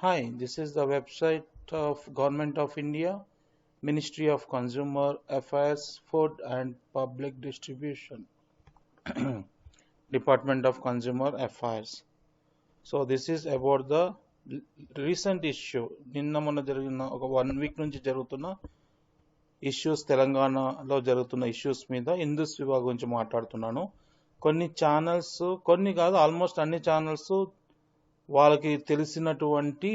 Hi, this is the website of Government of India, Ministry of Consumer Affairs, Food and Public Distribution, Department of Consumer Affairs. So this is about the recent issue. నిన్న మొన్న జరిగిన ఒక 1 week నుంచి జరుగుతున్న issues, తెలంగాణలో జరుగుతున్న issues మీద ఇందుస్ విభా గురించి మాట్లాడుతున్నాను. కొన్ని ఛానల్స్, కొన్ని కాదు ఆల్మోస్ట్ అన్ని ఛానల్స్ వాళ్ళకి తెలిసినటువంటి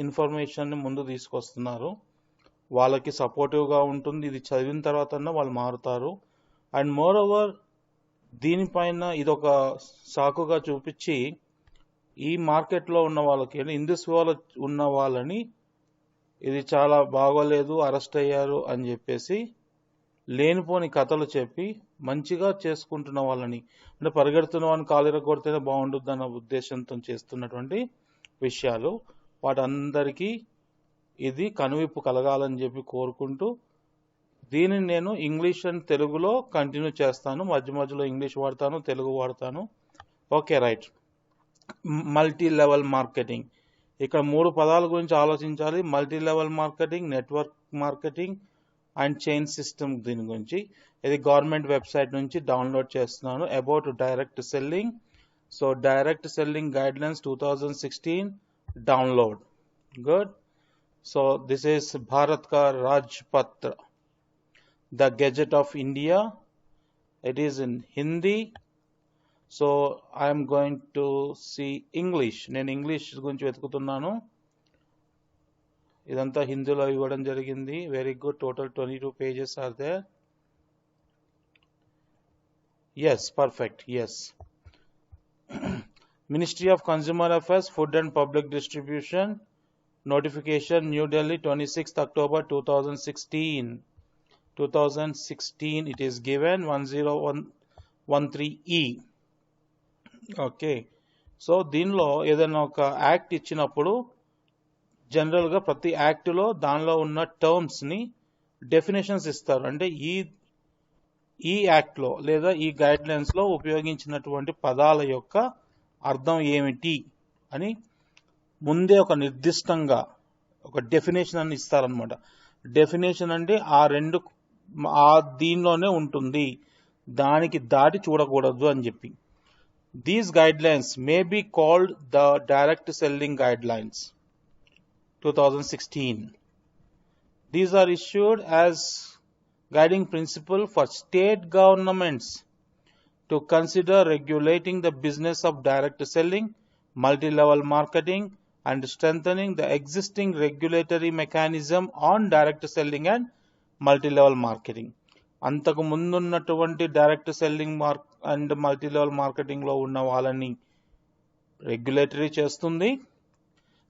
ఇన్ఫర్మేషన్ని ముందు తీసుకొస్తున్నారు. వాళ్ళకి సపోర్టివ్గా ఉంటుంది. ఇది చదివిన తర్వాత వాళ్ళు మారుతారు. అండ్ మోర్ ఓవర్ దీనిపైన ఇదొక సాకుగా చూపించి ఈ మార్కెట్లో ఉన్న వాళ్ళకి, ఇందుస్ వివాలో ఉన్న వాళ్ళని ఇది చాలా బాగోలేదు, అరెస్ట్ అయ్యారు అని చెప్పేసి లేనిపోని కథలు చెప్పి మంచిగా చేసుకుంటున్న వాళ్ళని, అంటే పరిగెడుతున్న వాళ్ళని కాలు కొడితేనే బాగుంటుంది అన్న ఉద్దేశంతో చేస్తున్నటువంటి విషయాలు, వాటందరికీ ఇది కనువిప్పు కలగాలని చెప్పి కోరుకుంటూ దీనిని నేను ఇంగ్లీష్ అండ్ తెలుగులో కంటిన్యూ చేస్తాను. మధ్య మధ్యలో ఇంగ్లీష్ వాడతాను, తెలుగు వాడతాను. Okay, right. Multi level marketing. ఇక్కడ 3 పదాల గురించి ఆలోచించాలి. Multi level marketing, network marketing and chain system. దీని గురించి ఇది గవర్నమెంట్ వెబ్సైట్ నుంచి డౌన్లోడ్ చేస్తున్నాను. About direct selling. So direct selling guidelines 2016 download. Good. So this is Bharat ka Rajpatra, the Gazette of India. It is in Hindi. So I am going to see English. నేను English గురించి వెతుకుతున్నాను. ఇదంతా హిందీలో ఇవ్వడం జరిగింది. Very good. Total 22 pages are there. Yes, perfect. Yes. Ministry of Consumer Affairs, Food and Public Distribution, notification, New Delhi, 26th October 2016. 2016 it is given 10113E. Okay. So దీనిలో ఏదైనా ఒక యాక్ట్ ఇచ్చినప్పుడు జనరల్గా ప్రతి యాక్ట్లో దానిలో ఉన్న టర్మ్స్ని డెఫినేషన్స్ ఇస్తారు. అంటే ఈ యాక్ట్లో లేదా ఈ గైడ్లైన్స్లో ఉపయోగించినటువంటి పదాల యొక్క అర్థం ఏమిటి అని ముందే ఒక నిర్దిష్టంగా ఒక డెఫినేషన్ అని ఇస్తారనమాట. డెఫినేషన్ అంటే ఆ దీనిలోనే ఉంటుంది, దానికి దాటి చూడకూడదు అని చెప్పి. These guidelines may be called the Direct Selling Guidelines 2016. These are issued as guiding principle for state governments to consider regulating the business of direct selling, multi-level marketing, and strengthening the existing regulatory mechanism on direct selling and multi-level marketing. అంతకు ముందున్నటువంటి direct selling and multi level మార్కెటింగ్లో ఉన్న వాళ్ళని regulatory చేస్తుంది,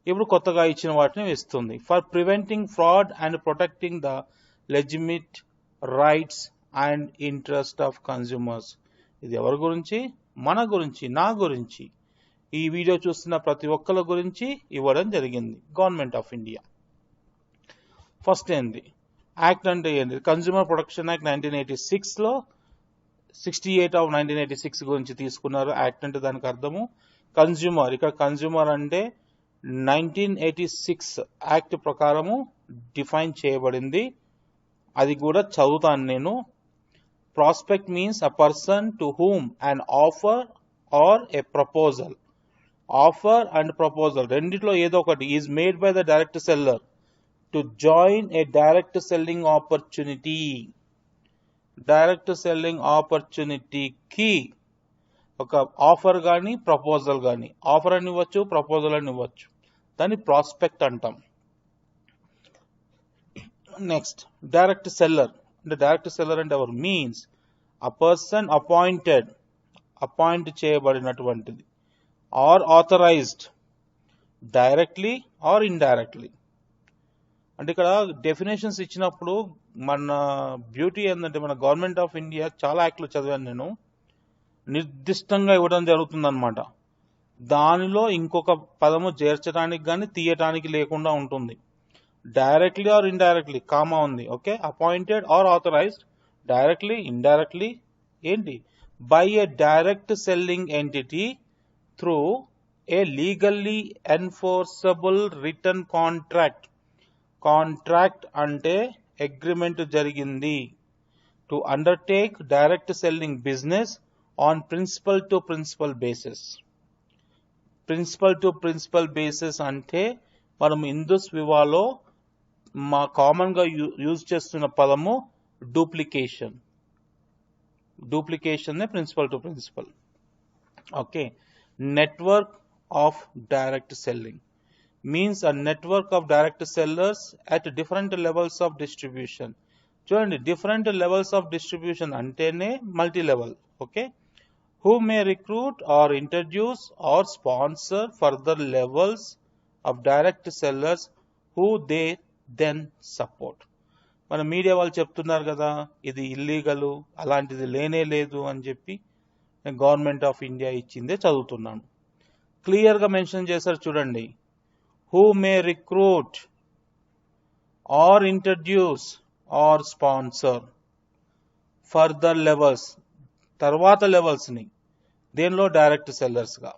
ఇప్పుడు కొత్తగా ఇచ్చిన వాటిని ఇస్తుంది. For preventing fraud and protecting the legitimate rights and interest of consumers. ఇది ఎవరి గురించి? మన గురించి, నా గురించి, ఈ వీడియో చూస్తున్న ప్రతి ఒక్కరి గురించి ఇవ్వడం జరిగింది గవర్నమెంట్ ఆఫ్ ఇండియా. ఫస్ట్ ఏంది యాక్ట్ అంటే ఏంది? కన్స్యూమర్ ప్రొటెక్షన్ యాక్ట్ 1986లో 68 of 1986 గురించి తీసుకున్నారు. యాక్ట్ అంటే దానికి అర్థము కన్స్యూమర్. ఇక్కడ కన్స్యూమర్ అంటే 1986 యాక్ట్ ప్రకారము డిఫైన్ చేయబడింది. అది కూడా చదువుతాను నేను. Prospect means a person to whom an offer or a proposal. Offer and proposal రెండిట్లో ఏదో ఒకటి is made by the direct seller to join a direct selling opportunity. Direct selling ఆపర్చునిటీకి ఒక ఆఫర్ కానీ ప్రపోజల్ కానీ, ఆఫర్ అని ఇవ్వచ్చు, proposal అని ఇవ్వచ్చు, దాన్ని ప్రాస్పెక్ట్ అంటాం. Next direct seller. అంటే డైరెక్ట్ సెల్లర్ అంటే ఎవరు? మీన్స్ అ పర్సన్ అపాయింట్ చేయబడినటువంటిది, or authorised directly or indirectly. అంటే ఇక్కడ డెఫినేషన్స్ ఇచ్చినప్పుడు మన బ్యూటీ ఏంటంటే మన గవర్నమెంట్ ఆఫ్ ఇండియా చాలా యాక్ట్లు చదివాను నేను, నిర్దిష్టంగా ఇవ్వడం జరుగుతుందన్నమాట. దానిలో ఇంకొక పదము చేర్చడానికి కానీ తీయటానికి లేకుండా ఉంటుంది. డైరెక్ట్లీ ఆర్ ఇండైరెక్ట్లీ కామా ఉంది. Okay. Appointed or authorised, directly, indirectly ఏంటి? By a direct selling entity through a legally enforceable written contract అంటే అగ్రిమెంట్ జరిగింది to undertake direct selling business on principal to principal basis అంటే మనం ఇందుస్ వివాలో మా common గా use చేస్తున్న పదము duplication principle to principle. Okay, network of direct selling means a network of direct sellers at different levels of distribution. చూడండి, different levels of distribution అంటేనే multi level. Okay, who may recruit or introduce or sponsor further levels of direct sellers who they then support. మన media వాళ్ళు చెప్తున్నారు కదా ఇది illegal, అలాంటిది లేనే లేదు అని చెప్పి గవర్నమెంట్ ఆఫ్ ఇండియా ఇచ్చిందే చదువుతున్నాను. క్లియర్గా మెన్షన్ చేశారు చూడండి, who may recruit or introduce or sponsor further levels, తర్వాత లెవెల్స్ని దేనిలో డైరెక్ట్ సెల్లర్స్గా.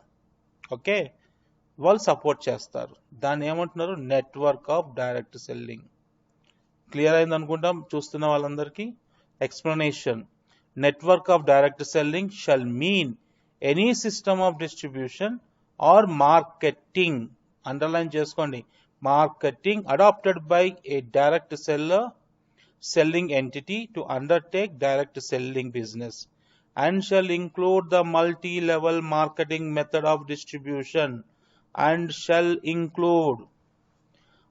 ఓకే, వాళ్ళు సపోర్ట్ చేస్తారు. దాన్ని ఏమంటున్నారు, network of direct selling. Clear అయింది అనుకుంటాం చూస్తున్న వాళ్ళందరికీ. Explanation, network of direct selling shall mean any system of distribution or marketing, underline చేసుకోండి, marketing adopted by a direct selling entity to undertake direct selling business and shall include the multi-level marketing method of distribution and shall include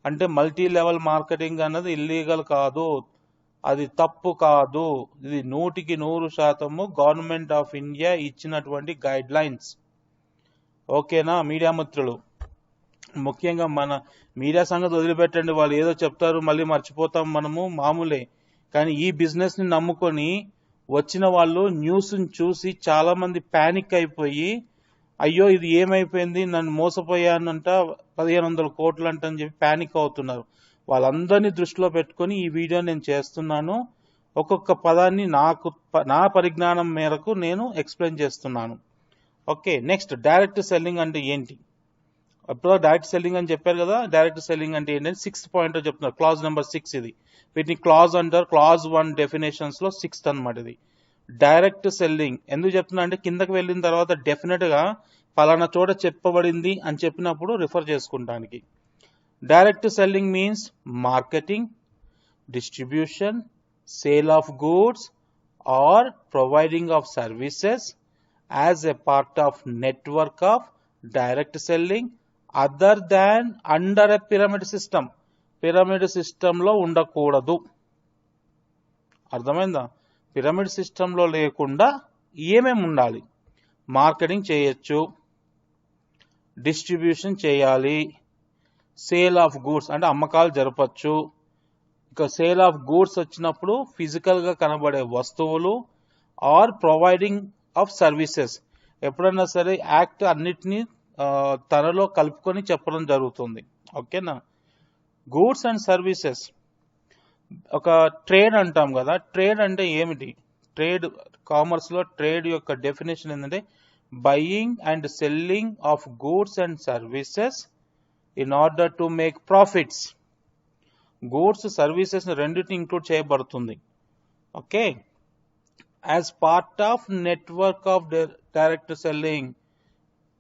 అంటే multi level marketing అన్నది illegal కాదు, అది తప్పు కాదు, ఇది 100% government of India ఇచ్చినటువంటి guide lines. ఓకేనా media మిత్రులు, ముఖ్యంగా మన మీడియా సంగతి వదిలిపెట్టండి, వాళ్ళు ఏదో చెప్తారు మళ్ళీ మర్చిపోతాం మనము, మామూలే. కానీ ఈ బిజినెస్ని నమ్ముకొని వచ్చిన వాళ్ళు న్యూస్ని చూసి చాలా మంది ప్యానిక్ అయిపోయి, అయ్యో ఇది ఏమైపోయింది, నన్ను మోసపోయానంట, 1500 కోట్లు అంటని చెప్పి ప్యానిక్ అవుతున్నారు. వాళ్ళందరినీ దృష్టిలో పెట్టుకొని ఈ వీడియో నేను చేస్తున్నాను. ఒక్కొక్క పదాన్ని నా పరిజ్ఞానం మేరకు నేను ఎక్స్ప్లెయిన్ చేస్తున్నాను. ఓకే, నెక్స్ట్ డైరెక్ట్ సెల్లింగ్ అంటే ఏంటి? అప్పుడు డైరెక్ట్ సెల్లింగ్ అని చెప్పారు కదా, డైరెక్ట్ సెల్లింగ్ అంటే ఏంటంటే 6th పాయింట్ చెప్తున్నారు, క్లాజ్ నెంబర్ 6 ఇది. వీటిని క్లాజ్ అంటారు, క్లాజ్ 1 డెఫినేషన్స్ లో 6th అనమాట ఇది. డైరెక్ట్ సెల్లింగ్ ఎందుకు చెప్తున్నా అంటే కిందకి వెళ్ళిన తర్వాత డెఫినెట్ గా పలానా చోట చెప్పబడింది అని చెప్పినప్పుడు రిఫర్ చేసుకుంటానికి. Direct selling means marketing, distribution, sale of goods or providing of services as a part of network of direct selling other than under a pyramid system. Pyramid సిస్టంలో ఉండకూడదు, అర్థమైందా? పిరమిడ్ సిస్టంలో లేకుండా ఏమేమి ఉండాలి? మార్కెటింగ్ చేయొచ్చు, డిస్ట్రిబ్యూషన్ చేయాలి, సేల్ ఆఫ్ గూడ్స్ అంటే అమ్మకాలు జరపచ్చు. ఇక సేల్ ఆఫ్ గూడ్స్ వచ్చినప్పుడు ఫిజికల్గా కనబడే వస్తువులు, ఆర్ ప్రొవైడింగ్ ఆఫ్ సర్వీసెస్. ఎప్పుడైనా సరే యాక్ట్ అన్నిటినీ తనలో కలుపుకొని చెప్పడం జరుగుతుంది. ఓకేనా? గూడ్స్ అండ్ సర్వీసెస్, ఒక ట్రేడ్ అంటాం కదా, ట్రేడ్ అంటే ఏమిటి? ట్రేడ్, కామర్స్ లో ట్రేడ్ యొక్క డెఫినేషన్ ఏంటంటే buying and selling of goods and services in order to make profits. Goods services రెండింటిని ఇంక్లూడ్ చేయబడుతుంది. Okay, as part of network of direct selling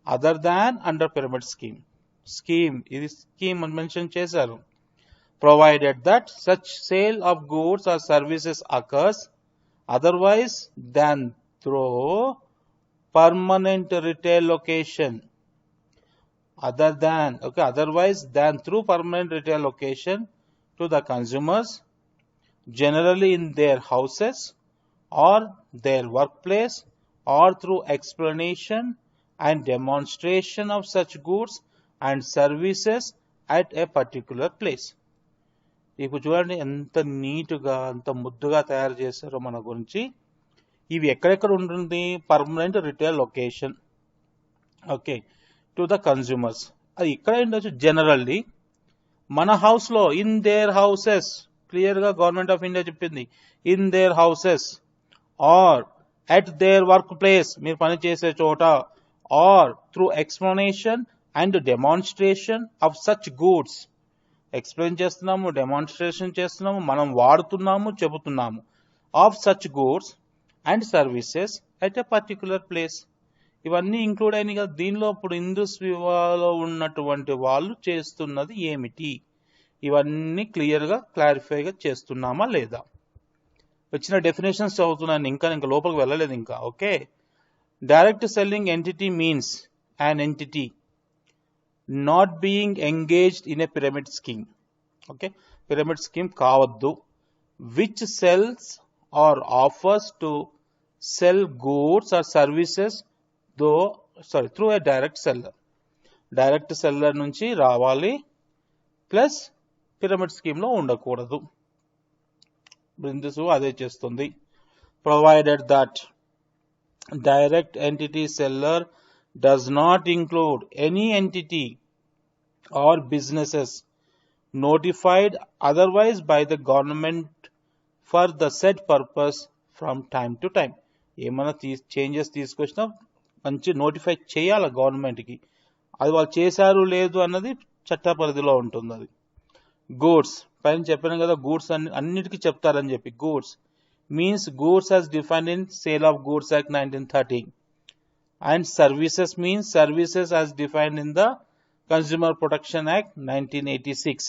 other than under pyramid scheme. ఇది scheme అని mention చేశారు. Provided that such sale of goods or services occurs otherwise than through permanent retail location, otherwise than through permanent retail location to the consumers, generally in their houses or their workplace, or through explanation and demonstration of such goods and services at a particular place. ఇప్పుడు చూడండి ఎంత నీట్గా, ఎంత ముద్దుగా తయారు చేశారో మన గురించి. ఇవి ఎక్కడెక్కడ ఉంటుంది? Permanent retail location. Okay, to the consumers. అది ఇక్కడ ఉండొచ్చు జనరల్లీ మన హౌస్లో, ఇన్ దేర్ హౌసెస్. క్లియర్గా గవర్నమెంట్ ఆఫ్ ఇండియా చెప్పింది, in their houses, or at their work place, మీరు పని చేసే చోట, or through explanation and demonstration of such goods. Explain చేస్తున్నాము, డెమాన్స్ట్రేషన్ చేస్తున్నాము, మనం వాడుతున్నాము, చెబుతున్నాము. Of such goods and services at a particular place. ఇవన్నీ ఇంక్లూడ్ అయినాయి కదా దీనిలో. ఇప్పుడు ఇందుస్ వివాలో ఉన్నటువంటి వాళ్ళు చేస్తున్నది ఏమిటి, ఇవన్నీ క్లియర్గా క్లారిఫైగా చేస్తున్నామా లేదా. వచ్చిన డెఫినేషన్స్ చదువుతున్నాను, ఇంకా లోపలికి వెళ్ళలేదు ఇంకా. Okay, direct selling entity means an entity not being engaged in a pyramid scheme. Okay, pyramid scheme కావద్దు. which sells or offers to sell goods or services through a direct seller. Direct seller నుంచి రావాలి, plus pyramid scheme లో ఉండకూడదు. బిందుసు అదే చేస్తుంది. Provided that direct entity seller does not include any entity or businesses notified otherwise by the government for the said purpose from time to time. ఏమైనా changes తీసుకొచ్చినా మంచి notify చేయాలి గవర్నమెంట్కి. అది వాళ్ళు చేశారు లేదు అన్నది చట్ట పరిధిలో ఉంటుంది. అది గూడ్స్ పైన చెప్పాను కదా, గూడ్స్ అన్నిటికీ చెప్తారని చెప్పి. Goods means goods as defined in Sale of Goods Act 1930, and services means services as defined in the Consumer Protection Act 1986.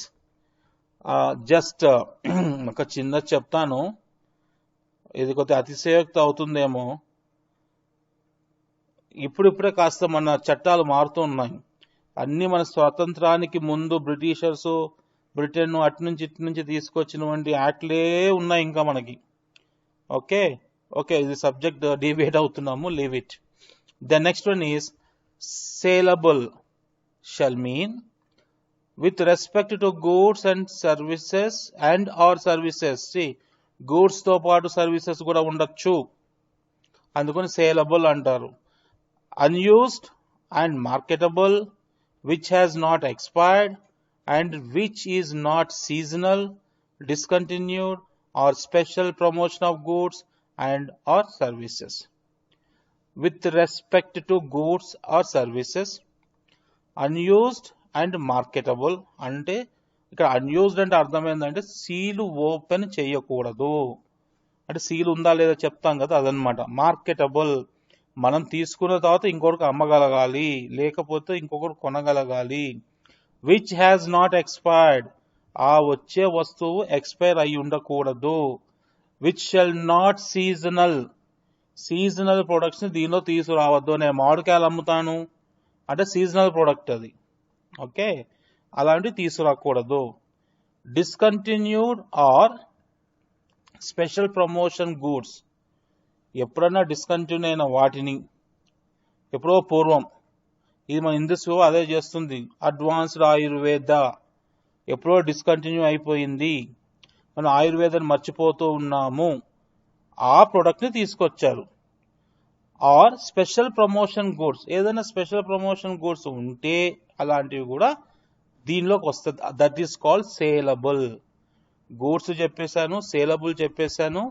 Just ఒక చిన్న చెప్తాను, ఇది కొద్దిగా అతిశయోక్తి అవుతుందేమో. ఇప్పుడిప్పుడే కాస్త మన చట్టాలు మారుతూ ఉన్నాయి. అన్ని మన స్వాతంత్రానికి ముందు బ్రిటిషర్స్, బ్రిటన్ అటు నుంచి ఇటు నుంచి తీసుకొచ్చినటువంటి యాక్ట్లే ఉన్నాయి ఇంకా మనకి. ఓకే, ఇది సబ్జెక్ట్ డివేట్ అవుతున్నాము, leave it. The next one is saleable shall mean with respect to goods and services and or services. Goods తో పాటు సర్వీసెస్ కూడా ఉండొచ్చు, అందుకని సేలబుల్ అంటారు. Unused and marketable, which has not expired and which is not seasonal, discontinued or special promotion of goods and or services. With respect to goods or services, unused and marketable అంటే ఇక్కడ unused అంటే అర్థం ఏంటంటే seal open చేయకూడదు, అంటే seal ఉందా లేదా చెప్తాం కదా అదనమాట. మార్కెటబుల్ మనం తీసుకున్న తర్వాత ఇంకొకరికి అమ్మగలగాలి, లేకపోతే ఇంకొకరు కొనగలగాలి. విచ్ హ్యాస్ నాట్ ఎక్స్పైర్డ్, ఆ వచ్చే వస్తువు ఎక్స్పైర్ అయి ఉండకూడదు. Which shall not seasonal, seasonal products దీనిలో తీసుకురావద్దు. నేను మామిడికాయలు అమ్ముతాను అంటే సీజనల్ ప్రొడక్ట్ అది, ఓకే, అలాంటివి తీసుకురాకూడదు. Discontinued or special promotion goods, ఎప్పుడన్నా డిస్కంటిన్యూ అయిన వాటిని, ఎప్పుడో పూర్వం, ఇది మన ఇందుస్ అదే చేస్తుంది. అడ్వాన్స్డ్ ఆయుర్వేద ఎప్పుడో డిస్కంటిన్యూ అయిపోయింది, మనం ఆయుర్వేదాన్ని మర్చిపోతూ ఉన్నాము, ఆ ప్రోడక్ట్ని తీసుకొచ్చారు. ఆర్ స్పెషల్ ప్రమోషన్ గూడ్స్, ఏదైనా స్పెషల్ ప్రమోషన్ గూడ్స్ ఉంటే అలాంటివి కూడా దీనిలోకి వస్తుంది. That is called saleable. Goods చెప్పేశాను, సేలబుల్ చెప్పేశాను.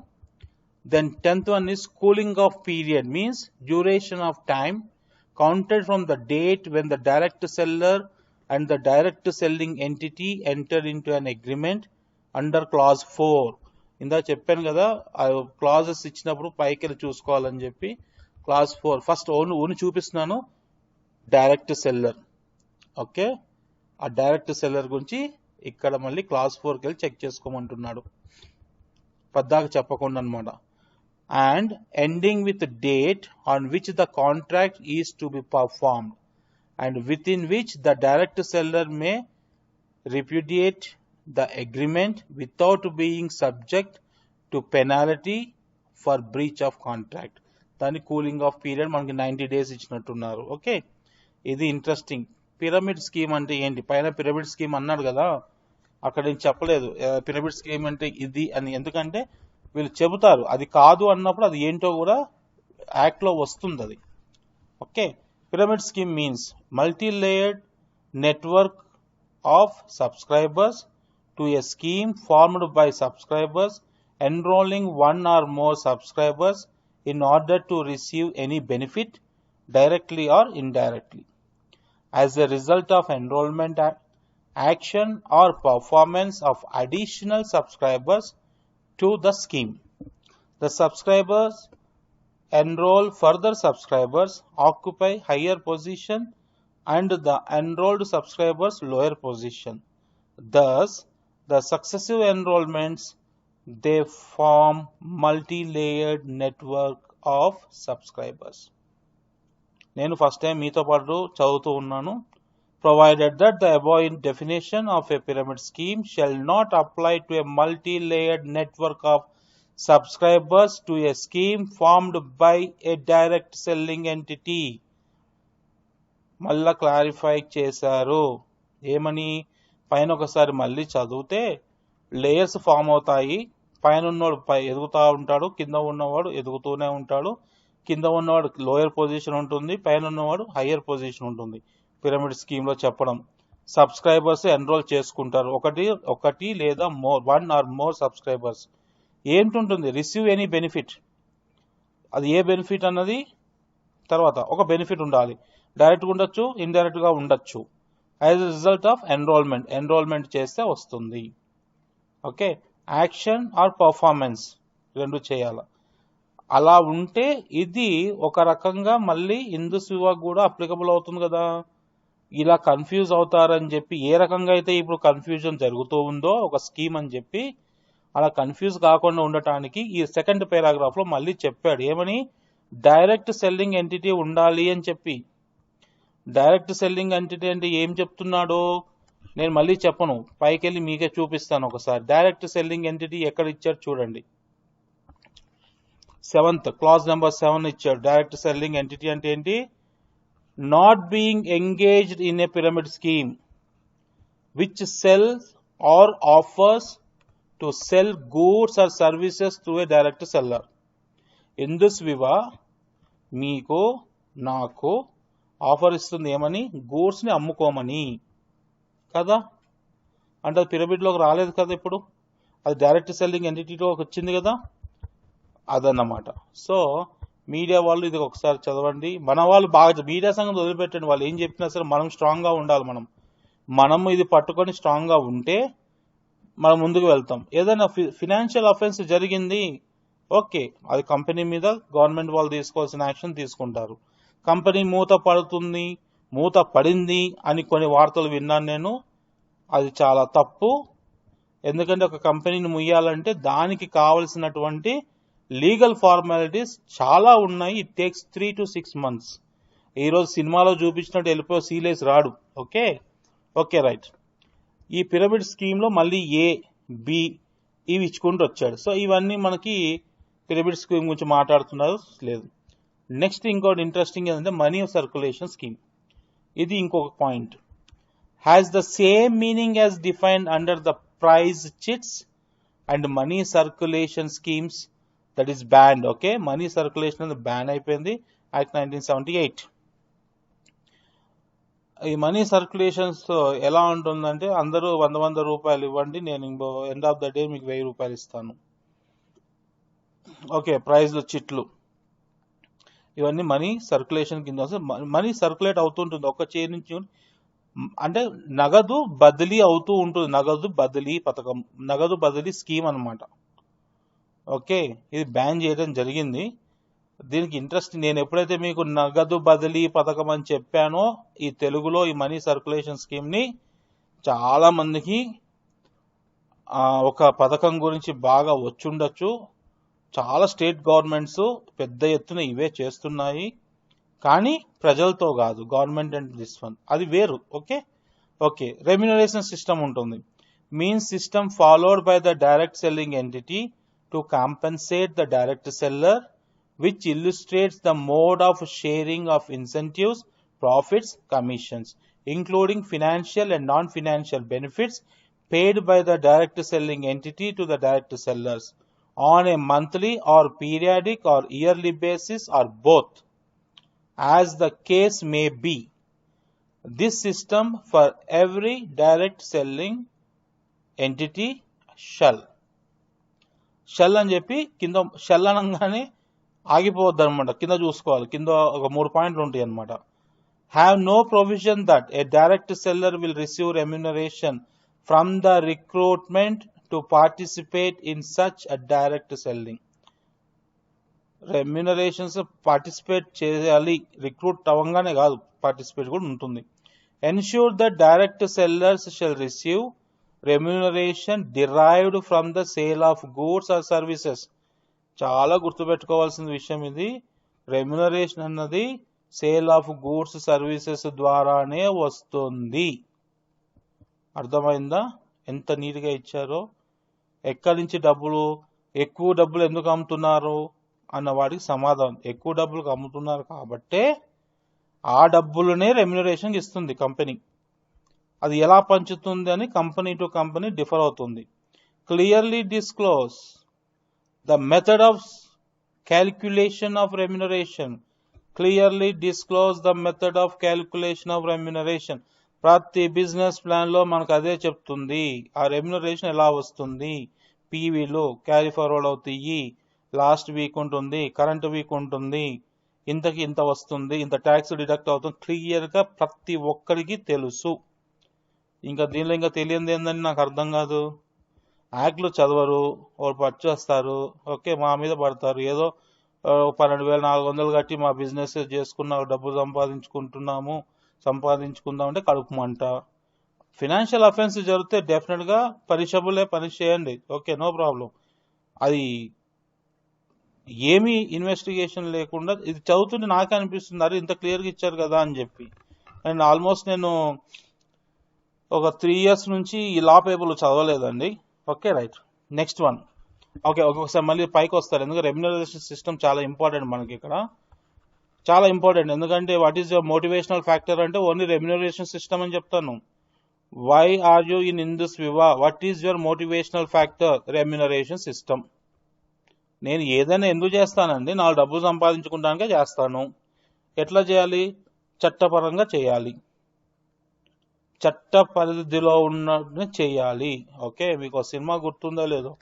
Then 10th one is cooling off period, means duration of time counted from the date when the direct seller and the direct selling entity enter into an agreement under clause 4. ఇందా చెప్పాను కదా, ఆ clauses ఇచ్చినప్పుడు పైకి చూసుకోవాలని చెప్పి. Clause 4 first own చూపిస్తున్నాను, direct seller. Okay, ఆ డైరెక్ట్ సెల్లర్ గురించి ఇక్కడ మళ్ళీ క్లాజ్ 4కి వెళ్ళి చెక్ చేసుకోమంటున్నాడు, పద్దాక చెప్పకుండా అనమాట. And ending with date on which the contract is to be performed and within which the direct seller may repudiate the agreement without being subject to penalty for breach of contract. దాని cooling of period మనకి 90 days ఇచ్చినట్టున్నారు. Okay, ఇది interesting. Pyramid scheme అంటే ఏంటి, పైన pyramid scheme అన్నాడు కదా, అక్కడ నేను చెప్పలేదు పిరమిడ్ స్కీమ్ అంటే ఇది అని. ఎందుకంటే వీళ్ళు చెబుతారు, అది కాదు అన్నప్పుడు అది ఏంటో కూడా యాక్ట్లో వస్తుంది అది. Okay, pyramid scheme means multi-layered network of subscribers to a scheme formed by subscribers enrolling one or more subscribers in order to receive any benefit directly or indirectly, as a result of enrollment action or performance of additional subscribers to the scheme. The subscribers enroll further subscribers occupy higher position and the enrolled subscribers lower position. Thus, the successive enrollments they form multi-layered network of subscribers. నేను first time మీతో పాటు చదువుతూ ఉన్నాను. Provided that the above definition of a pyramid scheme shall not apply to a multi-layered network of subscribers to a scheme formed by a direct selling entity. మళ్ళా clarify చేశారు. ఏమని? పైన ఒకసారి మళ్ళీ చదివితే లేయర్స్ ఫామ్ అవుతాయి. పైన ఉన్నవాడు ఎదుగుతూ ఉంటాడు, కింద ఉన్నవాడు ఎదుగుతూనే ఉంటాడు. కింద ఉన్నవాడు లోయర్ పొజిషన్ ఉంటుంది, పైన ఉన్నవాడు హయ్యర్ పొజిషన్ ఉంటుంది. పిరమిడ్ స్కీమ్లో చెప్పడం సబ్స్క్రైబర్స్ ఎన్రోల్ చేసుకుంటారు. ఒకటి లేదా వన్ ఆర్ మోర్ సబ్స్క్రైబర్స్. ఏంటుంటుంది? Receive any benefit. అది ఏ బెనిఫిట్ అన్నది తర్వాత. ఒక బెనిఫిట్ ఉండాలి. డైరెక్ట్గా ఉండొచ్చు, ఇండైరెక్ట్గా ఉండొచ్చు. As a result of enrolment చేస్తే వస్తుంది. ఓకే, యాక్షన్ ఆర్ పర్ఫార్మెన్స్ రెండు చేయాలి. అలా ఉంటే ఇది ఒక రకంగా మళ్ళీ IndusViva కూడా అప్లికబుల్ అవుతుంది కదా. ఇలా కన్ఫ్యూజ్ అవుతారని చెప్పి, ఏ రకంగా అయితే ఇప్పుడు కన్ఫ్యూజన్ జరుగుతూ ఉందో ఒక స్కీమ్ అని చెప్పి, అలా కన్ఫ్యూజ్ కాకుండా ఉండటానికి ఈ సెకండ్ పారాగ్రాఫ్లో మళ్ళీ చెప్పాడు. ఏమని? డైరెక్ట్ సెల్లింగ్ ఎంటిటీ ఉండాలి అని చెప్పి. డైరెక్ట్ సెల్లింగ్ ఎంటిటీ అంటే ఏం చెప్తున్నాడో నేను మళ్ళీ చెప్పను, పైకి వెళ్ళి మీకే చూపిస్తాను ఒకసారి. డైరెక్ట్ సెల్లింగ్ ఎంటిటీ ఎక్కడ ఇచ్చాడు చూడండి. 7th క్లాజ్ నెంబర్ 7 ఇచ్చాడు. డైరెక్ట్ సెల్లింగ్ ఎంటిటీ అంటే ఏంటి? Not being engaged in a pyramid scheme which sells or offers to sell goods or services through a direct seller. IndusViva మీకు నాకు ఆఫర్ ఇస్తుంది. ఏమని? గూడ్స్ని అమ్ముకోమని కదా. అంటే అది పిరమిడ్లోకి రాలేదు కదా, ఇప్పుడు అది డైరెక్ట్ సెల్లింగ్ ఎంటిటీలోకి వచ్చింది కదా, అదన్నమాట. సో మీడియా వాళ్ళు ఇది ఒకసారి చదవండి. మన వాళ్ళు బాగా మీడియా సంగతి వదిలిపెట్టండి, వాళ్ళు ఏం చెప్పినా సరే మనం స్ట్రాంగ్గా ఉండాలి. మనం ఇది పట్టుకొని స్ట్రాంగ్గా ఉంటే మనం ముందుకు వెళ్తాం. ఏదైనా ఫినాన్షియల్ అఫెన్స్ జరిగింది, ఓకే, అది కంపెనీ మీద గవర్నమెంట్ వాళ్ళు తీసుకోవాల్సిన యాక్షన్ తీసుకుంటారు. కంపెనీ మూత పడింది అని కొన్ని వార్తలు విన్నాను నేను. అది చాలా తప్పు. ఎందుకంటే ఒక కంపెనీని ముయ్యాలంటే దానికి కావలసినటువంటి లీగల్ ఫార్మాలిటీస్ చాలా ఉన్నాయి. It takes 3 to 6 months. ఈరోజు సినిమాలో చూపించినట్టు వెళ్ళిపోయి సీలేసి రాడు. Okay right. ఈ పిరమిడ్ స్కీమ్లో మళ్ళీ A, B ఇవి ఇచ్చుకుంటూ వచ్చాడు. సో ఇవన్నీ మనకి పిరమిడ్ స్కీమ్ గురించి మాట్లాడుతున్నారు లేదు. నెక్స్ట్ ఇంకోటి ఇంట్రెస్టింగ్ ఏంటంటే మనీ సర్క్యులేషన్ స్కీమ్. ఇది ఇంకొక point. Has the same meaning as defined under the prize chits and money circulation schemes that is banned. Okay, money circulation అనేది బ్యాన్ అయిపోయింది యాక్ట్ 1978. ఈ మనీ సర్క్యులేషన్స్ ఎలా ఉంటుందంటే అందరూ 100 రూపాయలు ఇవ్వండి, నేను ఎండ్ ఆఫ్ ద డే మీకు 1000 రూపాయలు ఇస్తాను. ఓకే, ప్రైజ్లు చిట్లు ఇవన్నీ మనీ సర్క్యులేషన్ కింద మనీ సర్క్యులేట్ అవుతుంటుంది ఒక చేయి నుంచి. అంటే నగదు బదిలీ అవుతూ ఉంటుంది. నగదు బదిలీ పథకం, నగదు బదిలీ స్కీమ్ అనమాట. ఓకే, ఇది బ్యాన్ చేయడం జరిగింది. దీనికి ఇంట్రెస్ట్, నేను ఎప్పుడైతే మీకు నగదు బదిలీ పథకం అని చెప్పానో ఈ తెలుగులో ఈ మనీ సర్క్యులేషన్ స్కీమ్ని చాలా మందికి ఒక పథకం గురించి బాగా వచ్చుండొచ్చు. చాలా స్టేట్ గవర్నమెంట్స్ పెద్ద ఎత్తున ఇవే చేస్తున్నాయి, కానీ ప్రజలతో కాదు, గవర్నమెంట్ అండ్ దిస్ వన్ అది వేరు. ఓకే, రెమ్యునరేషన్ సిస్టమ్ ఉంటుంది. Means system followed by the direct selling entity to compensate the direct seller, which illustrates the mode of sharing of incentives, profits, commissions, including financial and non-financial benefits paid by the direct selling entity to the direct sellers on a monthly or periodic or yearly basis or both, as the case may be. This system for every direct selling entity shall అని చెప్పి కింద shell అనగానే ఆగిపోవద్దు అనమాట, కింద చూసుకోవాలి. కింద ఒక 3 పాయింట్లు ఉంటాయి అనమాట. Have no provision that a direct seller will receive remuneration from the recruitment to participate in such a direct selling. Remunerations participate చేయాలి, రిక్రూట్ అవ్వగానే కాదు, పార్టిసిపేట్ కూడా ఉంటుంది. Ensure the direct sellers shall receive remuneration derived from the sale of goods or services. చాలా గుర్తుపెట్టుకోవాల్సిన విషయం ఇది. Remuneration అన్నది సేల్ ఆఫ్ గూడ్స్ సర్వీసెస్ ద్వారానే వస్తుంది. అర్థమైందా ఎంత నీట్గా ఇచ్చారో? ఎక్కడి నుంచి డబ్బులు, ఎక్కువ డబ్బులు ఎందుకు అమ్ముతున్నారు అన్న వాటికి సమాధానం. ఎక్కువ డబ్బులకు అమ్ముతున్నారు కాబట్టే ఆ డబ్బులనే రెమ్యునరేషన్ ఇస్తుంది కంపెనీ. అది ఎలా పంచుతుంది అని కంపెనీ టు కంపెనీ డిఫర్ అవుతుంది. Clearly disclose the method of calculation of remuneration. Clearly disclose the method of calculation of remuneration. ప్రతి బిజినెస్ ప్లాన్ లో మనకు అదే చెప్తుంది. ఆ రెమ్యునరేషన్ ఎలా వస్తుంది, పీవీలు క్యారీ ఫార్వర్డ్ అవుతాయి, లాస్ట్ వీక్ ఉంటుంది, కరెంట్ వీక్ ఉంటుంది, ఇంతకి ఇంత వస్తుంది, ఇంత ట్యాక్స్ డిడక్ట్ అవుతుంది. క్లియర్గా ప్రతి ఒక్కరికి తెలుసు. ఇంకా దీనిలో ఇంకా తెలియంది ఏందని నాకు అర్థం కాదు. యాక్ట్లు చదవరు, వాళ్ళు పర్చేస్తారు, ఓకే మా మీద పడతారు. ఏదో 12,400 కట్టి మా బిజినెస్ చేసుకున్న డబ్బు సంపాదించుకుందాం అంటే కడుపుమంట. ఫినాన్షియల్ అఫెన్స్ జరిగితే డెఫినెట్గా పనిషబులే, పనిష్ చేయండి, ఓకే నో ప్రాబ్లం. అది ఏమీ ఇన్వెస్టిగేషన్ లేకుండా ఇది చదువుతుంటే నాకే అనిపిస్తుంది, అరే ఇంత క్లియర్గా ఇచ్చారు కదా అని చెప్పి. అండ్ ఆల్మోస్ట్ నేను ఒక 3 years నుంచి ఈ లా పేపర్లు చదవలేదండి. Okay right, next one. Okay ఒక్కొక్కసారి మళ్ళీ పైకి వస్తారు, ఎందుకంటే రెమ్యునరేషన్ సిస్టమ్ చాలా ఇంపార్టెంట్ మనకి ఇక్కడ, చాలా ఇంపార్టెంట్. ఎందుకంటే what is your motivational factor అంటే ఓన్లీ రెమ్యునరేషన్ సిస్టమ్ అని చెప్తాను. Why are you in IndusViva? What is your motivational factor? Remuneration system. నేను ఏదైనా ఎందుకు చేస్తానండి, 4 డబ్బులు సంపాదించుకుంటానికే చేస్తాను. ఎట్లా చేయాలి? చట్టపరంగా చేయాలి, చట్ట పరిధిలో ఉన్నట్టునే చేయాలి. ఓకే, మీకు సినిమా గుర్తుందో లేదో,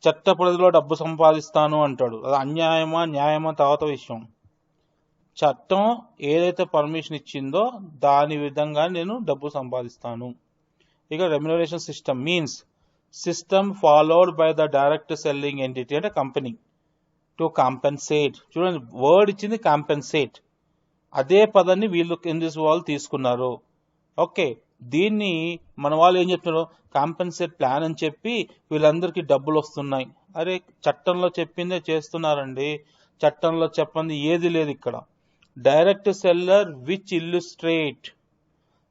చట్ట పరిధిలో డబ్బు సంపాదిస్తాను అంటాడు. అది అన్యాయమా న్యాయమా తర్వాత విషయం. చట్టం ఏదైతే పర్మిషన్ ఇచ్చిందో దాని విధంగా నేను డబ్బు సంపాదిస్తాను. ఇక remuneration system means system followed by the direct selling entity అంటే కంపెనీ టు కాంపెన్సేట్. చూడండి, వర్డ్ ఇచ్చింది కాంపెన్సేట్, అదే పదాన్ని వీళ్ళు వాళ్ళు తీసుకున్నారు. ఓకే, దీన్ని మన వాళ్ళు ఏం చెప్తున్నారు, కాంపెన్సేట్ ప్లాన్ అని చెప్పి వీళ్ళందరికీ డబ్బులు వస్తున్నాయి. అరే చట్టంలో చెప్పిందే చేస్తున్నారండి, చట్టంలో చెప్పండి ఏది లేదు ఇక్కడ. Direct seller which illustrate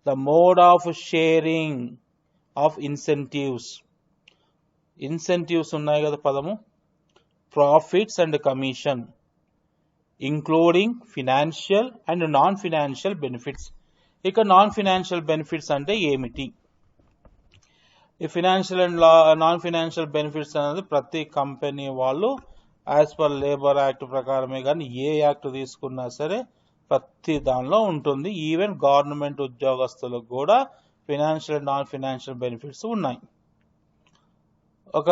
the mode of sharing of incentives. Incentives ఉన్నాయి కదా పదము, profits and commission including financial and non financial benefits. ఇక నాన్ ఫినాన్షియల్ బెనిఫిట్స్ అంటే ఏమిటి? ఈ financial and non financial benefits అనేది ప్రతి కంపెనీ వాళ్ళు యాజ్ పర్ లేబర్ యాక్ట్ ప్రకారమే కానీ ఏ యాక్ట్ తీసుకున్నా సరే ప్రతి దానిలో ఉంటుంది. ఈవెన్ గవర్నమెంట్ ఉద్యోగస్తులకు కూడా financial and non financial benefits ఉన్నాయి. ఒక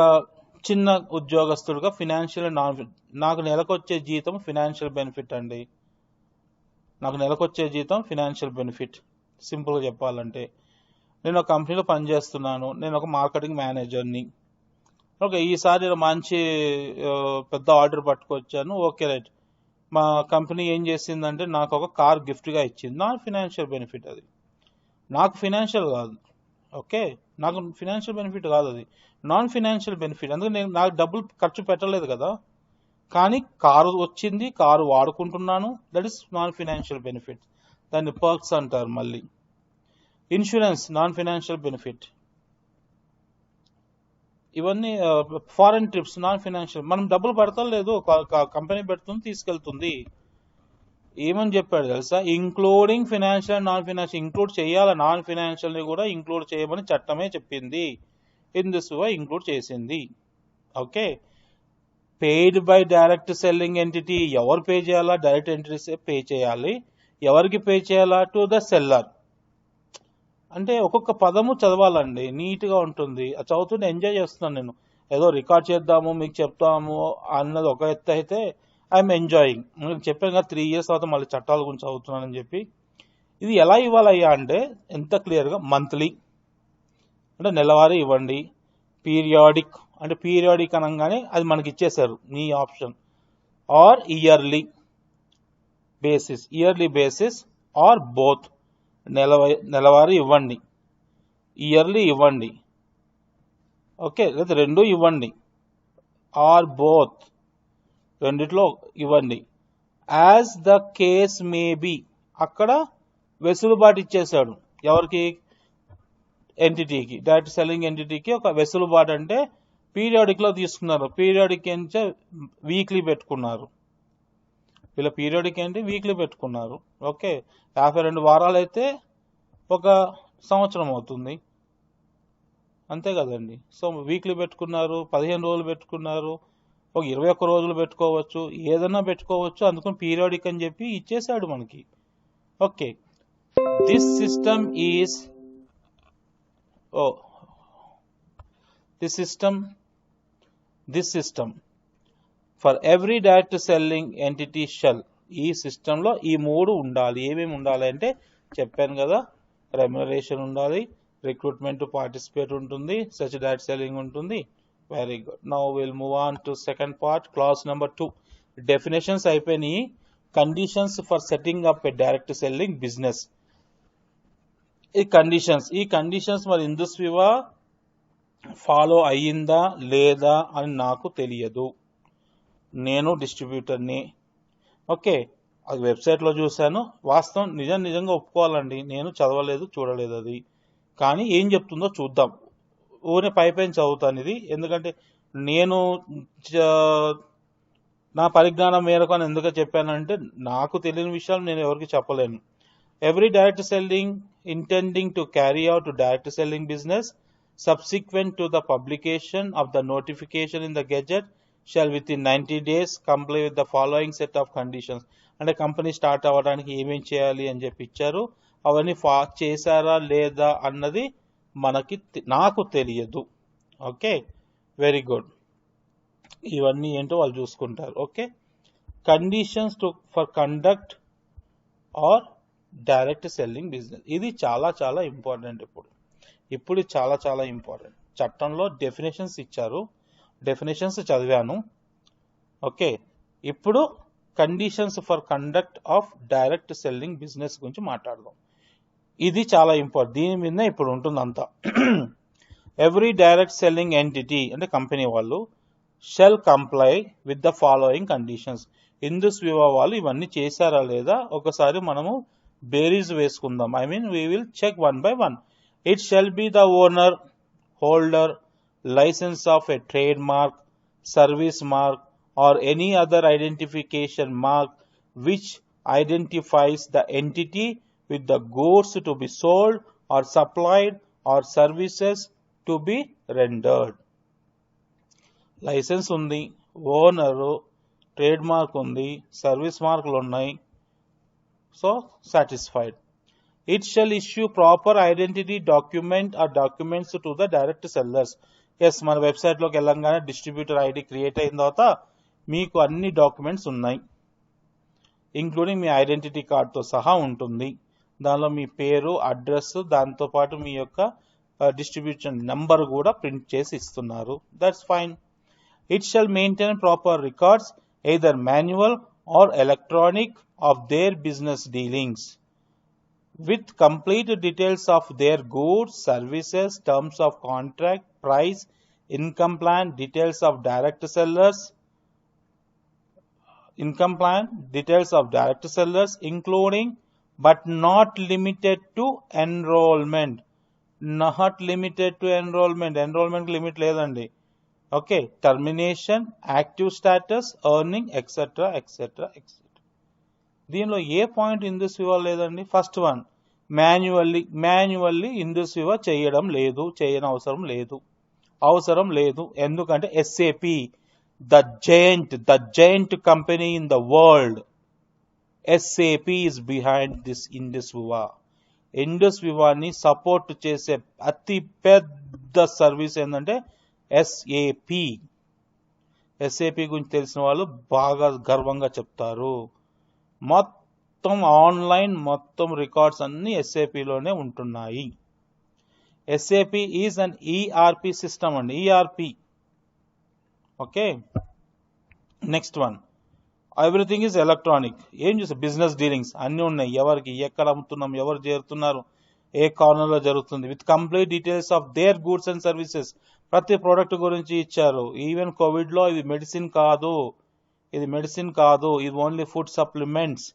చిన్న ఉద్యోగస్తుడుగా ఫినాన్షియల్ అండ్ నాన్, నాకు నెలకొచ్చే జీతం ఫినాన్షియల్ బెనిఫిట్ అండి. నాకు నెలకొచ్చే జీతం ఫినాన్షియల్ బెనిఫిట్. సింపుల్గా చెప్పాలంటే నేను ఒక కంపెనీలో పనిచేస్తున్నాను, నేను ఒక మార్కెటింగ్ మేనేజర్ని. ఓకే, ఈసారి మంచి పెద్ద ఆర్డర్ పట్టుకొచ్చాను. ఓకే రైట్, మా కంపెనీ ఏం చేసిందంటే నాకు ఒక కార్ గిఫ్ట్గా ఇచ్చింది. నాన్ ఫినాన్షియల్ బెనిఫిట్ అది, నాకు ఫినాన్షియల్ కాదు. ఓకే, నాకు ఫినాన్షియల్ బెనిఫిట్ కాదు, అది నాన్ ఫినాన్షియల్ బెనిఫిట్. అందుకే నేను నాకు డబ్బులు ఖర్చు పెట్టలేదు కదా, కానీ కారు వచ్చింది, కారు వాడుకుంటున్నాను, that is non financial benefit. దాన్ని పర్క్స్ అంటారు. మళ్ళీ ఇన్సూరెన్స్ నాన్ ఫినాన్షియల్ బెనిఫిట్. ఇవన్నీ ఫారెన్ ట్రిప్స్ నాన్ ఫినాన్షియల్. మనం డబ్బులు పెడతలేదు, కంపెనీ పెడుతుంది, తీసుకెళ్తుంది. ఏమని చెప్పాడు తెలుసా? Including financial and non financial. Include చేయాలి, నాన్ ఫినాన్షియల్ ని కూడా ఇంక్లూడ్ చేయమని చట్టమే చెప్పింది. IndusViva ఇంక్లూడ్ చేసింది. Okay, paid by direct selling entity. ఎవరు పే చేయాలా? డైరెక్ట్ ఎంటిటీస్ పే చేయాలి. ఎవరికి పే చేయాలా? To the seller. అంటే ఒక్కొక్క పదము చదవాలండి, నీట్గా ఉంటుంది. అది చదువుతుంటే ఎంజాయ్ చేస్తున్నాను నేను. ఏదో రికార్డ్ చేద్దాము మీకు చెప్తాము అన్నది ఒక ఎత్తు అయితే, ఐఎమ్ ఎంజాయింగ్. నేను చెప్పాను కదా 3 years తర్వాత మళ్ళీ చట్టాల గురించి చదువుతున్నానని చెప్పి. ఇది ఎలా ఇవ్వాలయ్యా అంటే ఎంత క్లియర్గా మంత్లీ అంటే నెలవారీ ఇవ్వండి, పీరియాడిక్ అంటే పీరియాడిక్ అనగానే అది మనకి ఇచ్చేశారు మీ option, or yearly basis or both. నెలవారీ ఇవ్వండి, ఇయర్లీ ఇవ్వండి, ఓకే, లేదా రెండు ఇవ్వండి, ఆర్ బోత్ రెండిట్లో ఇవ్వండి. As the case may be, అక్కడ వెసులుబాటు ఇచ్చేశాడు ఎవరికి, ఎంటిటీకి, డైరెక్ట్ సెల్లింగ్ ఎంటిటీకి ఒక వెసులుబాటు. అంటే పీరియాడిక్లో తీసుకున్నారు, పీరియాడిక్ ఏంటంటే వీక్లీ పెట్టుకున్నారు, వీళ్ళ పీరియాడిక్ ఏంటి వీక్లీ పెట్టుకున్నారు. ఓకే, 52 వారాలు అయితే 1 సంవత్సరం అవుతుంది, అంతే కదండి. సో వీక్లీ పెట్టుకున్నారు, 15 రోజులు పెట్టుకున్నారు, ఒక 21 రోజులు పెట్టుకోవచ్చు, ఏదన్నా పెట్టుకోవచ్చు. అందుకని పీరియాడిక్ అని చెప్పి ఇచ్చేసాడు మనకి. Okay, this system is this system for every direct selling entity shall. ఈ సిస్టంలో ఈ 3 ఉండాలి. ఏమేమి ఉండాలి అంటే చెప్పాను కదా, రెమ్యునరేషన్ ఉండాలి, రిక్రూట్మెంట్ పార్టిసిపేట్ ఉంటుంది, సచ్ డైరెక్ట్ సెల్లింగ్ ఉంటుంది. Very good. Now will move on to second part, clause number 2. Definitions అయిపోయినాయి. Conditions for setting up a direct selling business. ఈ కండిషన్స్ మరి IndusViva ఫాలో అయ్యిందా లేదా అని నాకు తెలియదు, నేను డిస్ట్రిబ్యూటర్ని. ఓకే, అది వెబ్సైట్లో చూశాను, వాస్తవం నిజంగా ఒప్పుకోవాలండి, నేను చదవలేదు చూడలేదు అది. కానీ ఏం చెప్తుందో చూద్దాం. ఊరిని పైపైన చదువుతాను ఇది, ఎందుకంటే నేను నా పరిజ్ఞానం మేరకు అని ఎందుకు చెప్పానంటే నాకు తెలియని విషయాలు నేను ఎవరికి చెప్పలేను. Every direct selling intending to carry out direct selling business subsequent to the publication of the notification in the Gazette shall within 90 days comply with the following set of conditions. అంటే కంపెనీ స్టార్ట్ అవ్వడానికి ఏమేం చేయాలి అని చెప్పి ఇచ్చారు. అవన్నీ చేశారా లేదా అన్నది నాకు తెలియదు. Okay, very good. ఇవన్నీ ఏంటో వాళ్ళు చూసుకుంటారు. Okay, conditions for conduct or direct selling business. ఇది చాలా ఇంపార్టెంట్. ఇప్పుడు చాలా ఇంపార్టెంట్. చట్టంలో డెఫినేషన్స్ ఇచ్చారు, డెఫినేషన్స్ చదివాను. ఓకే, ఇప్పుడు conditions for conduct of direct selling business గురించి మాట్లాడదాం. ఇది చాలా ఇంపార్టెంట్, దీని మీద ఇప్పుడు ఉంటుంది అంతా. ఎవ్రీ డైరెక్ట్ సెల్లింగ్ ఎంటిటీ అంటే కంపెనీ వాళ్ళు shall comply with the following conditions. IndusViva వాళ్ళు ఇవన్నీ చేశారా లేదా ఒకసారి మనము బేరీజ్ వేసుకుందాం. I mean we will check one by one. It shall be the owner, holder, license of a trademark, service mark, or any other identification mark which identifies the entity with the goods to be sold or supplied or services to be rendered. Licence ఉంది, owner, trade mark ఉంది, service మార్కులు ఉన్నాయి. So satisfied. It shall issue proper identity document or documents to the direct sellers. Yes, మన వెబ్సైట్లోకి వెళ్ళంగానే distributor ID create అయిన తర్వాత మీకు అన్ని డాక్యుమెంట్స్ ఉన్నాయి, ఇంక్లూడింగ్ మీ ఐడెంటిటీ కార్డ్తో సహా ఉంటుంది. దానిలో మీ పేరు, అడ్రస్, దాంతోపాటు మీ యొక్క డిస్ట్రిబ్యూషన్ నెంబర్ కూడా ప్రింట్ చేసి ఇస్తున్నారు. That's fine. It shall maintain proper records, either manual or electronic, of their business dealings, with complete details of their goods, services, terms of contract, price, income plan, details of direct sellers, including but not limited to enrollment. Enrollment limit లేదండి. Okay, termination, active status, earning, etcetera. దీనిలో ఏ point IndusViva లేదండి. First one, manually IndusViva చేయని అవసరం లేదు. ఎందుకంటే SAP, the giant company in the world, SAP is behind this IndusViva. IndusVivaని support చేసే అతి పెద్ద సర్వీస్ ఏంటంటే SAP. ఎస్ఏపి గురించి తెలిసిన వాళ్ళు బాగా గర్వంగా చెప్తారు. మొత్తం ఆన్లైన్ మొత్తం రికార్డ్స్ అన్ని ఎస్ఏపిలోనే ఉంటున్నాయి. SAP is an ERP system అండి, ERP. Okay, next one, everything is electronic. ఏం చూస్తారు, బిజినెస్ డీలింగ్స్ అన్నీ ఉన్నాయి, ఎవరికి ఎక్కడ అమ్ముతున్నాం, ఎవరు చేరుతున్నారు, ఏ కార్నర్లో జరుగుతుంది, with complete details of their goods and services. ప్రతి ప్రోడక్ట్ గురించి ఇచ్చారు. ఈవెన్ కోవిడ్లో ఇది మెడిసిన్ కాదు, ఇది ఓన్లీ ఫుడ్ సప్లిమెంట్స్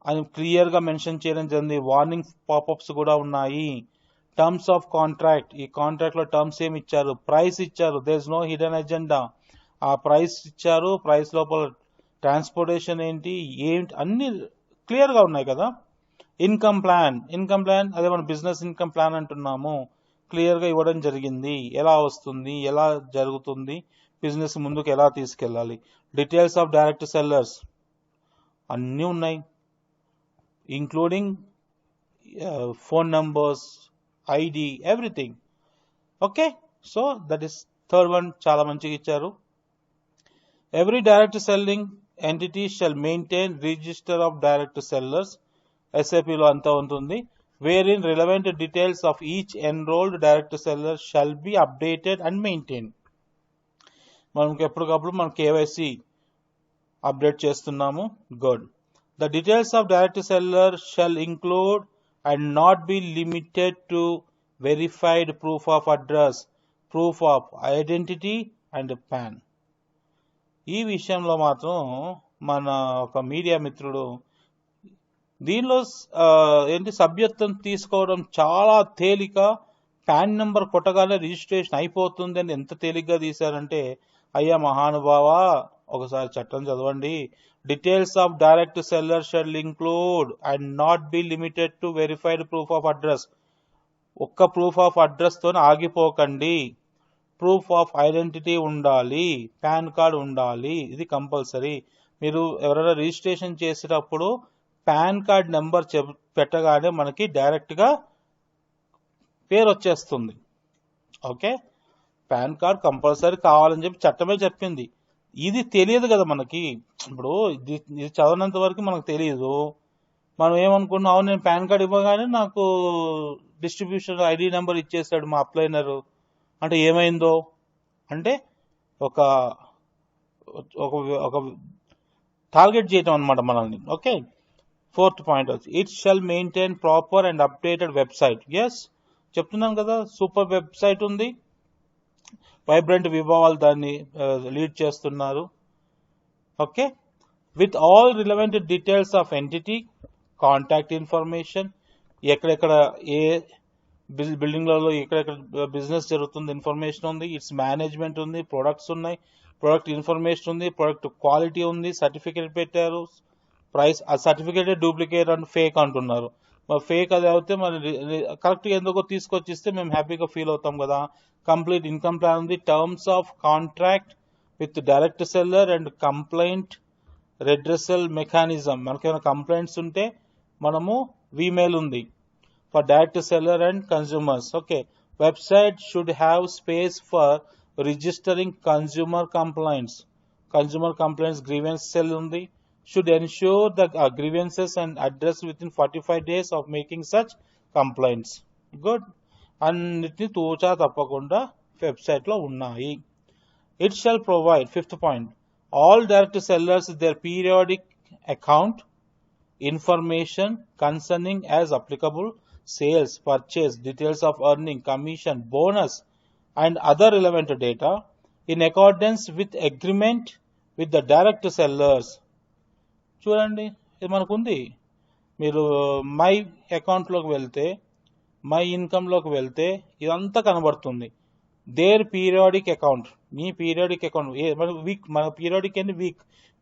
అని క్లియర్గా మెన్షన్ చేయడం జరిగింది. వార్నింగ్ పాపప్స్ కూడా ఉన్నాయి. టర్మ్స్ ఆఫ్ కాంట్రాక్ట్, ఈ కాంట్రాక్ట్లో టర్మ్స్ ఏమి ఇచ్చారు, ప్రైస్ ఇచ్చారు, there is no hidden agenda. ఆ ప్రైస్ ఇచ్చారు, ప్రైస్ లోపల ట్రాన్స్పోర్టేషన్ ఏంటి అన్ని క్లియర్గా ఉన్నాయి కదా. ఇన్కమ్ ప్లాన్ అదే మనం బిజినెస్ ఇన్కమ్ ప్లాన్ అంటున్నాము, క్లియర్గా ఇవ్వడం జరిగింది. ఎలా వస్తుంది, ఎలా జరుగుతుంది, బిజినెస్ ముందుకు ఎలా తీసుకెళ్ళాలి. డీటెయిల్స్ ఆఫ్ డైరెక్ట్ సెల్లర్స్ అన్నీ ఉన్నాయి, including phone numbers, ID, everything. Okay, so that is third one, చాలా మంచిగా ఇచ్చారు. Every direct selling entity shall maintain register of direct sellers. ఎస్ఏపిలో అంతా ఉంటుంది. wherein relevant details of each enrolled direct seller shall be updated and maintained. మనకి ఎప్పటికప్పుడు మనం KYC update చేస్తున్నాము. Good. The details of direct seller shall include and not be limited to verified proof of address, proof of identity and PAN. ఈ విషయంలో మాత్రం మన ఒక media మిత్రుడు దీనిలో ఏంటి సభ్యత్వం తీసుకోవడం చాలా తేలిక, పాన్ నెంబర్ కొట్టగానే రిజిస్ట్రేషన్ అయిపోతుంది అని ఎంత తేలిగ్గా తీశారంటే, అయ్యా మహానుభావ ఒకసారి చట్టం చదవండి. Details of direct seller shall include and not be limited to verified proof of address. ఒక్క ప్రూఫ్ ఆఫ్ అడ్రస్ తో ఆగిపోకండి, ప్రూఫ్ ఆఫ్ ఐడెంటిటీ ఉండాలి, పాన్ కార్డ్ ఉండాలి, ఇది కంపల్సరీ. మీరు ఎవరైనా రిజిస్ట్రేషన్ చేసేటప్పుడు పాన్ కార్డ్ నెంబర్ పెట్టగానే మనకి డైరెక్ట్గా పేరు వచ్చేస్తుంది. ఓకే, పాన్ కార్డ్ కంపల్సరీ కావాలని చెప్పి చట్టమే చెప్పింది. ఇది తెలియదు కదా మనకి. ఇప్పుడు ఇది చదవనంత వరకు మనకు తెలియదు. మనం ఏమనుకున్నాం, అవును నేను పాన్ కార్డ్ ఇవ్వగానే నాకు డిస్ట్రిబ్యూషన్ ఐడి నెంబర్ ఇచ్చేసాడు మా అప్లైనర్ అంటే ఏమైందో అంటే ఒక ఒక టార్గెట్ చేయటం అనమాట మనల్ని. ఓకే, ఫోర్త్ పాయింట్ వచ్చి it shall maintain proper and updated website. Yes, చెప్తున్నాను కదా, సూపర్ వెబ్సైట్ ఉంది. వైబ్రెంట్ వివా వాళ్ళు దాన్ని లీడ్ చేస్తున్నారు. Okay, with all relevant details of entity, contact information, ఎక్కడెక్కడ ఏ బిల్డింగ్లలో ఎక్కడెక్కడ బిజినెస్ జరుగుతుంది ఇన్ఫర్మేషన్ ఉంది, ఇట్స్ మేనేజ్మెంట్ ఉంది, ప్రొడక్ట్స్ ఉన్నాయి, ప్రొడక్ట్ ఇన్ఫర్మేషన్ ఉంది, ప్రొడక్ట్ క్వాలిటీ ఉంది, సర్టిఫికేట్ పెట్టారు, ప్రైస్. ఆ సర్టిఫికేట్ డూప్లికేట్ అండ్ ఫేక్ అంటున్నారు. మరి ఫేక్ అది అయితే మరి కరెక్ట్గా ఎందుకో తీసుకొచ్చి ఇస్తే మేము హ్యాపీగా ఫీల్ అవుతాం కదా. కంప్లీట్ ఇన్కమ్ ప్లాన్ ఉంది, terms of contract with direct seller and complaint redressal mechanism. మనకేమైనా కంప్లైంట్స్ ఉంటే మనము వీమెయిల్ ఉంది for direct seller and consumers. Okay, website should have space for registering consumer complaints grievance cell ఉంది. Should ensure the grievances and address within 45 days of making such complaints. Good. అన్నిటిని తూచా తప్పకుండా website లో ఉన్నాయి. It shall provide, fifth point, all direct sellers their periodic account information concerning as applicable sales, purchase, details of earning, commission, bonus and other relevant data in accordance with agreement with the direct sellers. చూడండి, ఇది మనకుంది. మీరు my అకౌంట్లోకి వెళ్తే, my ఇన్కమ్లోకి వెళ్తే ఇదంతా కనబడుతుంది. There periodic account, మీ పీరియాడిక్ అకౌంట్ మన పీరియాడిక్ ఏంటి,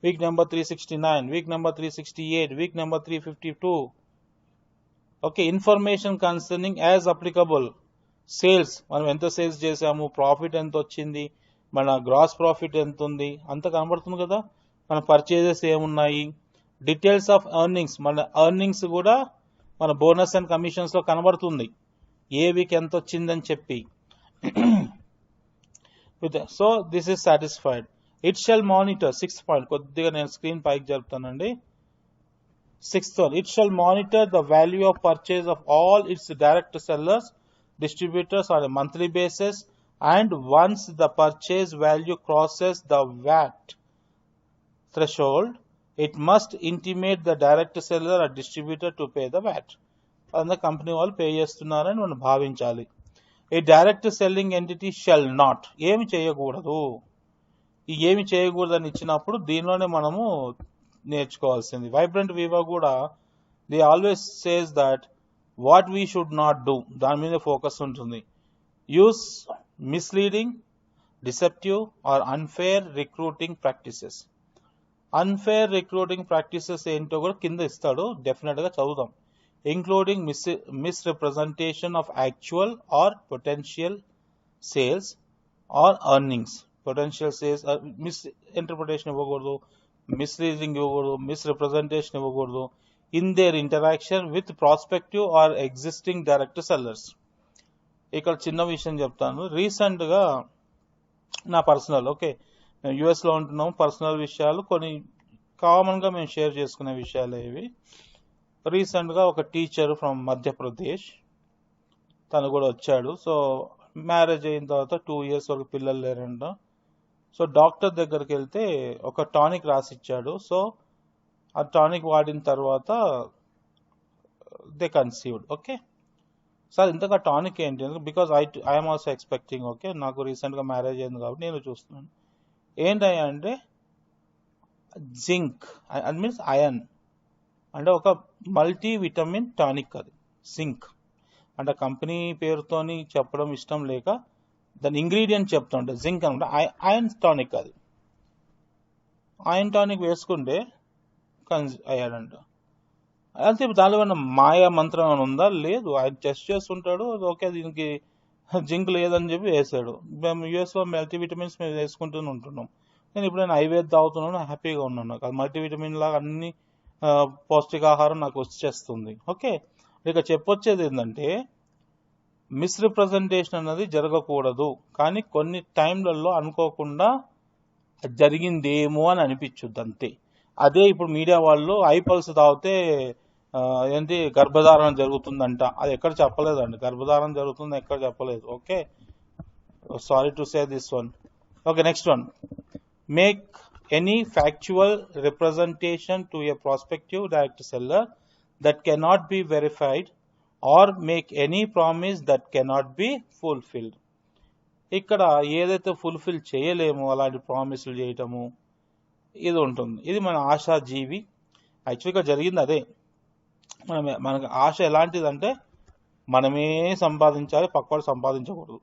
week number 369, week number 368, week number 352. Okay, information concerning as applicable, sales, మనం ఎంత సేల్స్ చేసాము, ప్రాఫిట్ ఎంత వచ్చింది, మన గ్రాస్ ప్రాఫిట్ ఎంత ఉంది, అంత కనబడుతుంది కదా. మన పర్చేజెస్ ఏమున్నాయి, డీటెయిల్స్ ఆఫ్ ఎర్నింగ్స్, మన ఎర్నింగ్స్ కూడా మన బోనస్ అండ్ కమిషన్స్ లో కనబడుతుంది, ఏ వీక్ ఎంత వచ్చిందని చెప్పి. So this is satisfied. It shall monitor, 6th point, కొద్దిగా నేను స్క్రీన్ పైకి జరుపుతానండి. 6th one, it shall monitor the value of purchase of all its direct sellers, distributors on a monthly basis, and once the purchase value crosses the VAT threshold, it must intimate the direct seller or distributor to pay the VAT. అందులో company వాళ్ళు pay చేస్తున్నారని మనం భావించాలి. A direct selling entity shall not, ఏమి చేయకూడదు. ఈ ఏమి చేయకూడదని ఇచ్చినప్పుడు దీనిలోనే మనము నేర్చుకోవాల్సింది. వైబ్రెంట్ వీవా కూడా they always says that what we should not do, దాని మీద ఫోకస్ ఉంటుంది. Use misleading, deceptive or unfair recruiting practices. Unfair recruiting practices ఏంటో కూడా కింద ఇస్తాడు, డెఫినెట్గా చదువుదాం. Including misrepresentation of actual or potential sales or earnings. Potential sales misinterpretation ఇవ్వకూడదు, మిస్లీడింగ్ ఇవ్వకూడదు, మిస్రిప్రజెంటేషన్ ఇవ్వకూడదు in their interaction with prospective or existing direct sellers. ఇక్కడ చిన్న విషయం చెప్తాను. రీసెంట్గా నా పర్సనల్, ఓకే, మేము యుఎస్లో ఉంటున్నాము, పర్సనల్ విషయాలు కొన్ని కామన్గా మేము షేర్ చేసుకునే విషయాలు ఇవి. రీసెంట్గా ఒక టీచర్ ఫ్రమ్ మధ్యప్రదేశ్ తను కూడా వచ్చాడు. సో మ్యారేజ్ అయిన తర్వాత 2 years వరకు పిల్లలు లేరంట. సో డాక్టర్ దగ్గరికి వెళ్తే ఒక టానిక్ రాసిచ్చాడు. సో ఆ టానిక్ వాడిన తర్వాత దే కన్సీవ్డ్. ఓకే సార్, ఇంతగా టానిక్ ఏంటి? Because I'm also expecting. Okay, నాకు రీసెంట్గా మ్యారేజ్ అయింది కాబట్టి నేను చూస్తున్నాను. ఏంటయ్యా అంటే జింక్, అది మీన్స్ అయన్, అంటే ఒక మల్టీ విటమిన్ టానిక్. అది జింక్ అంటే కంపెనీ పేరుతోని చెప్పడం ఇష్టం లేక దాని ఇంగ్రీడియంట్ చెప్తుంటే జింక్ అనమాట. Iron tonic. అది ఐరన్ టానిక్ వేసుకుంటే అయ్యాడంట. అయితే దానిలో ఏమన్నా మాయా మంత్రం ఏమైనా ఉందా? లేదు, ఆయన టెస్ట్ చేస్తుంటాడు. ఓకే, దీనికి జింక్ లేదని చెప్పి వేసాడు. మేము యూఎస్లో మల్టీవిటమిన్స్ మేము వేసుకుంటూనే ఉంటున్నాం. నేను ఇప్పుడు ఐవేద్ తాగుతున్నాను, హ్యాపీగా ఉన్నాను. నాకు అది మల్టీవిటమిన్ లాగా అన్ని పౌష్టికాహారం నాకు వచ్చేస్తుంది. ఓకే, ఇక చెప్పొచ్చేది ఏంటంటే మిస్రిప్రజెంటేషన్ అన్నది జరగకూడదు. కానీ కొన్ని టైంలలో అనుకోకుండా జరిగిందేమో అని అనిపించుద్ది అంతే. అదే ఇప్పుడు మీడియా వాళ్ళు ఐపల్స్ తాగితే ఏంటి గర్భధారణ జరుగుతుందంట, అది ఎక్కడ చెప్పలేదండి. గర్భధారణ జరుగుతుంది ఎక్కడ చెప్పలేదు. Okay, sorry to say this one. Okay, next one, make any factual representation to A prospective direct seller that cannot be verified or make any promise that cannot be fulfilled. ఇక్కడ ఏదైతే ఫుల్ఫిల్ చేయలేమో అలాంటి ప్రామిసులు చేయటము ఇది ఉంటుంది. ఇది మన ఆశాజీవి. యాక్చువల్గా జరిగింది అదే. మనకు ఆశ ఎలాంటిదంటే మనమే సంపాదించాలి, పక్కవాడు సంపాదించకూడదు,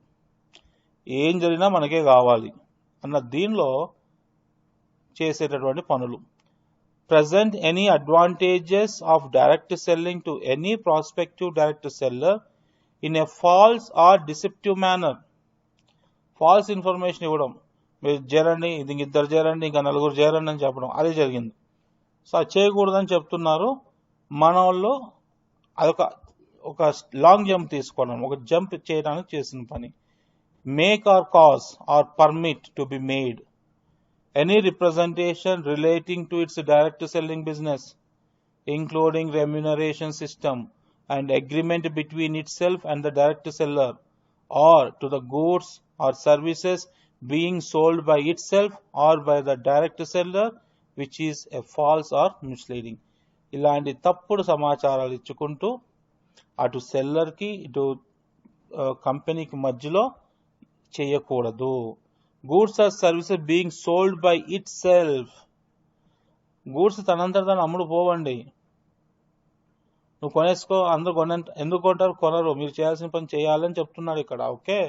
ఏం జరిగినా మనకే కావాలి అన్న దీనిలో చేసేటటువంటి పనులు. Present any advantages of direct selling to any prospective direct seller in a false or deceptive manner. False information ఇవ్వడం, మీరు చేరండి, ఇది ఇద్దరు చేరండి, ఇంకా నలుగురు చేరండి అని చెప్పడం, అదే జరిగింది. సో అది చేయకూడదని చెప్తున్నారు మన వాళ్ళు. అదొక లాంగ్ జంప్ తీసుకోవడం, ఒక జంప్ చేయడానికి చేసిన పని. Make or cause or permit to be made any representation relating to its direct selling business, including remuneration system and agreement between itself and the direct seller, or to the goods or services being sold by itself or by the direct seller, which is a false or misleading. ఇలాంటి తప్పుడు సమాచారాలు ఇచ్చుకుంటూ అటు సెల్లర్కి ఇటు కంపెనీకి మధ్యలో చేయకూడదు. Goods or services being sold by itself. Goods తనంతట దాన్ని అమ్ముడు పోవండి. నువ్వు కొనేసుకో, అందరూ ఎందుకు కొంటారు? కొనరు. మీరు చేయాల్సిన పని చేయాలని చెప్తున్నాడు ఇక్కడ. ఓకే,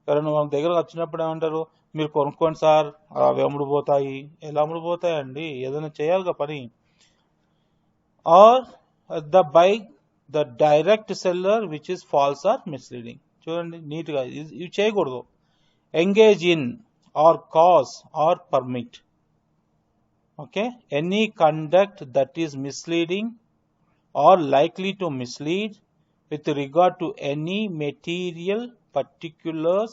ఎవరైనా మన దగ్గర వచ్చినప్పుడు ఏమంటారు, మీరు కొనుక్కోండి సార్, అవి అమ్ముడుపోతాయి. ఎలా అమ్ముడుపోతాయండి? ఏదైనా చేయాలిగా పని. Or by the direct seller which is false or misleading. చూడండి నీట్గా ఇవి చేయకూడదు. Engage in or cause or permit. Okay, any conduct that is misleading or likely to mislead with regard to any material particulars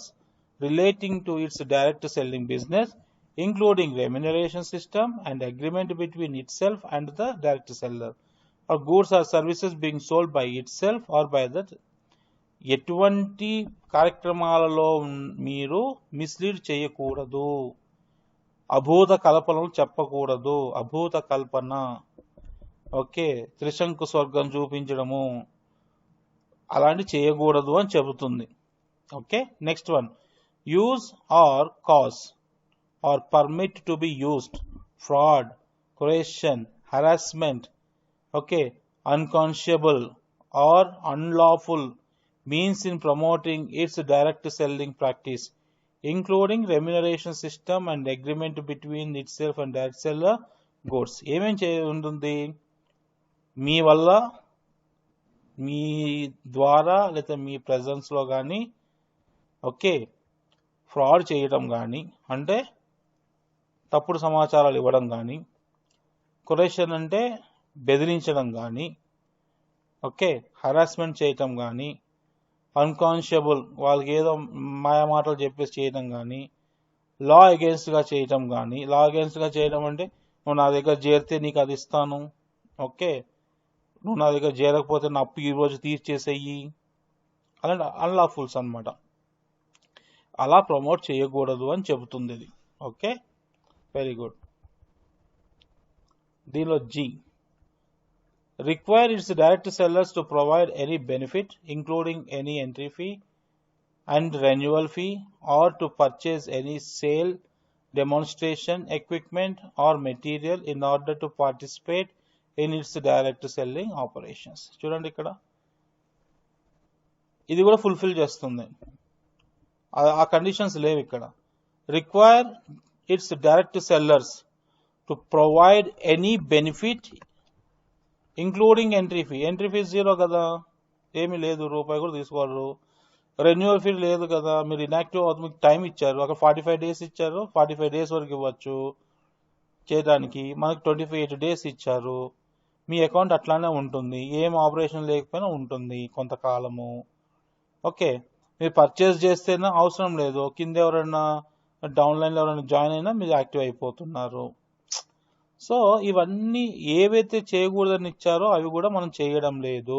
relating to its direct selling business, including remuneration system and agreement between itself and the direct seller, or goods or services being sold by itself or by the. ఎటువంటి కార్యక్రమాలలో మీరు mislead చేయకూడదు, అభూత కల్పనలు చెప్పకూడదు. అభూత కల్పన, okay, త్రిశంకు స్వర్గం చూపించడము అలాంటి చేయకూడదు అని చెబుతుంది. Okay, next one, use or cause or permit to be used, fraud, coercion, harassment, okay, unconscionable or unlawful means in promoting its direct selling practice, including remuneration system and agreement between itself and direct seller goods. ఏమేం ఉంటుంది, మీ వల్ల, మీ ద్వారా లేదా మీ ప్రెజెన్స్లో కానీ, okay, fraud చేయడం కానీ, అంటే తప్పుడు సమాచారాలు ఇవ్వడం కానీ, కొరేషన్ అంటే బెదిరించడం కానీ, ఓకే, హరాస్మెంట్ చేయటం కానీ, అన్కాన్షియబుల్ వాళ్ళకి ఏదో మాయమాటలు చెప్పేసి చేయడం కానీ, లా అగేన్స్ట్గా చేయటం కానీ. లా అగేన్స్ట్గా చేయడం అంటే నువ్వు నా దగ్గర చేరితే నీకు అది ఇస్తాను, ఓకే, నువ్వు నా దగ్గర చేరకపోతే నా అప్పు ఈరోజు తీర్చేసేయి, అలాంటి అన్లాఫుల్స్ అనమాట. అలా ప్రమోట్ చేయకూడదు అని చెబుతుంది ఇది. Okay, very good. దీనిలో G, require its direct sellers to provide any benefit, including any entry fee and renewal fee, or to purchase any sale, demonstration, equipment or material in order to participate in its direct selling operations. చూడండి, ఇక్కడ ఇది కూడా fulfil చేస్తుంది. ఆ conditions లేవు ఇక్కడ. Require it's direct sellers to provide any benefit including entry fee. Entry fee zero కదా, ఏమీ లేదు, రూపాయి కూడా తీసుకోరు. రెన్యువల్ ఫీ లేదు కదా, మీరు ఇన్యాక్టివ్ అవుతుంది, మీకు టైం ఇచ్చారు, అక్కడ 45 days ఇచ్చారు, 45 days వరకు ఇవ్వచ్చు చేయడానికి. మనకు 28 days ఇచ్చారు. మీ అకౌంట్ అట్లానే ఉంటుంది, ఏం ఆపరేషన్ లేకపోయినా ఉంటుంది కొంతకాలము. ఓకే, మీరు పర్చేస్ చేస్తేనే అవసరం లేదు, కింద ఎవరైనా డౌన్లైన్లో ఎవరైనా జాయిన్ అయినా మీరు యాక్టివ్ అయిపోతున్నారు. సో ఇవన్నీ ఏవైతే చేయకూడదని ఇచ్చారో అవి కూడా మనం చేయడం లేదు.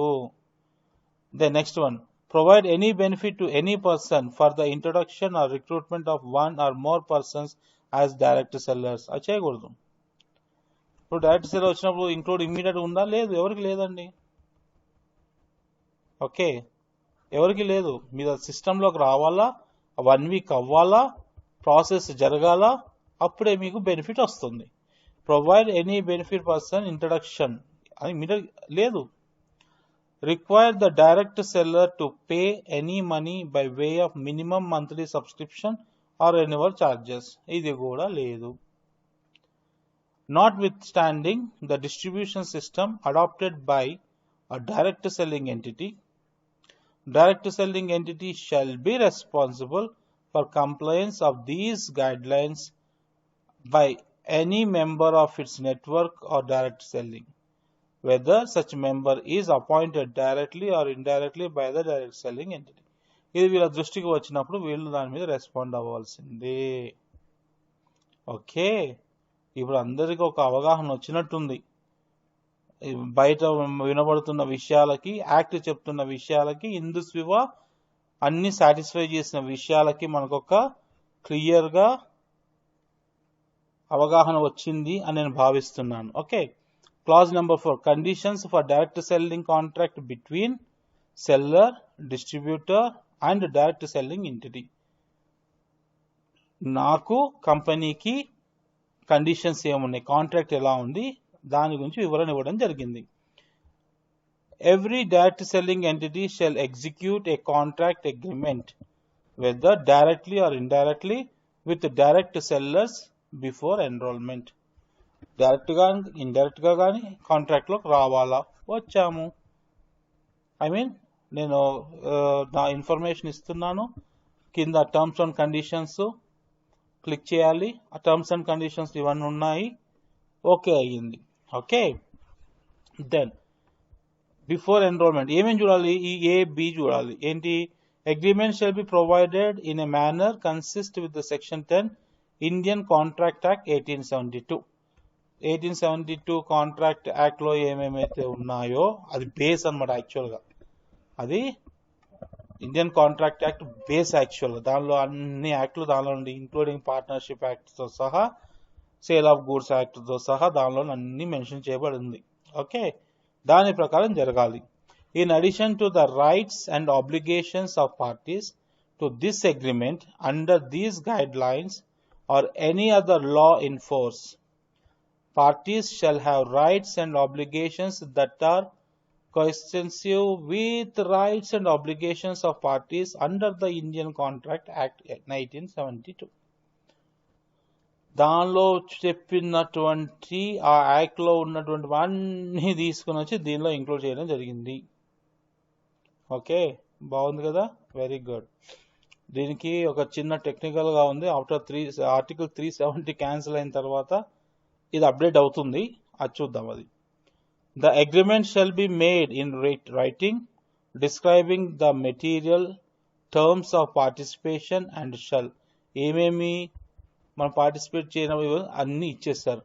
The next one, provide any benefit to any person for the introduction or recruitment of one or more persons as direct sellers. అది చేయకూడదు. ఇప్పుడు డైరెక్ట్ సెల్లర్ వచ్చినప్పుడు ఇంక్లూడ్ ఇమ్మీడియట్ ఉందా? లేదు, ఎవరికి లేదండి. ఓకే, ఎవరికి లేదు. మీరు సిస్టంలోకి రావాలా, 1 week అవ్వాలా, ప్రాసెస్ జరగాల, అప్పుడే మీకు బెనిఫిట్ వస్తుంది. Provide any benefit person introduction అని ఇమ్మీడియట్ లేదు. Require the direct seller to pay any money by way of minimum monthly subscription or renewal charges. ఇది కూడా లేదు. Notwithstanding the distribution system adopted by a direct selling entity, direct selling entity shall be responsible for compliance of these guidelines by any member of its network or direct selling, whether such member is appointed directly or indirectly by the direct selling entity. ఇది వీళ్ళ దృష్టికి వచ్చినప్పుడు వీళ్ళు దాని మీద respond అవ్వాల్సిందే. Okay, ఇప్పుడు అందరికీ ఒక అవగాహన వచ్చినట్టుంది. బయట వినబడుతున్న విషయాలకి, యాక్ట్ చెప్తున్న విషయాలకి, IndusViva అన్ని సాటిస్ఫై చేసిన విషయాలకి మనకొక క్లియర్గా అవగాహన వచ్చింది అని నేను భావిస్తున్నాను. Okay, clause number 4, conditions for direct selling contract between seller, distributor and direct selling entity. నాకు కంపెనీకి కండిషన్స్ ఏమున్నాయి, కాంట్రాక్ట్ ఎలా ఉంది, దాని గురించి వివరణ ఇవ్వడం జరిగింది. Every direct selling entity shall execute a contract agreement whether directly or indirectly with direct sellers before enrolment. డైరెక్ట్గా ఇండైరెక్ట్గా కానీ కాంట్రాక్ట్లోకి రావాలా, వచ్చాము. నేను నా ఇన్ఫర్మేషన్ ఇస్తున్నాను, కింద టర్మ్స్ అండ్ కండిషన్స్ క్లిక్ చేయాలి. ఆ టర్మ్స్ అండ్ కండిషన్స్ ఇవన్నీ ఉన్నాయి, ఓకే అయ్యింది. ఓకే, దెన్ బిఫోర్ ఎన్రోల్మెంట్ ఏమేమి చూడాలి, ఈ A, B చూడాలి. ఏంటి, agreement shall be provided in a manner consist with the section 10 Indian contract act 1872. 1872 contract యాక్ట్లో ఏమేమైతే ఉన్నాయో అది బేస్ అనమాట. యాక్చువల్గా అది ఇండియన్ కాంట్రాక్ట్ యాక్ట్ బేస్. యాక్చువల్గా దానిలో అన్ని యాక్ట్లు దానిలో ఉండి, ఇంక్లూడింగ్ పార్ట్నర్షిప్ యాక్ట్తో సహా, సేల్ ఆఫ్ గూడ్స్ యాక్ట్తో సహా దానిలో అన్ని మెన్షన్ చేయబడి ఉంది. ఓకే, దాని ప్రకారం జరగాలి. In addition to the rights and obligations of parties to this agreement under these guide lines or any other law in force, parties shall have rights and obligations that are coextensive with rights and obligations of parties under the Indian Contract Act 1972. దానిలో చెప్పినటువంటి ఆ యాక్ట్లో ఉన్నటువంటి అన్ని తీసుకుని వచ్చి దీనిలో include చేయడం జరిగింది. ఓకే, బాగుంది కదా, వెరీ గుడ్. దీనికి ఒక చిన్న టెక్నికల్గా ఉంది. ఆఫ్టర్ ఆర్టికల్ 370 క్యాన్సిల్ అయిన తర్వాత ఇది అప్డేట్ అవుతుంది, అది చూద్దాం. అది the agreement shall be made in writing describing the material terms of participation and shall, ఏమేమి మనం పార్టిసిపేట్ చేయడం అన్ని ఇచ్చేస్తారు.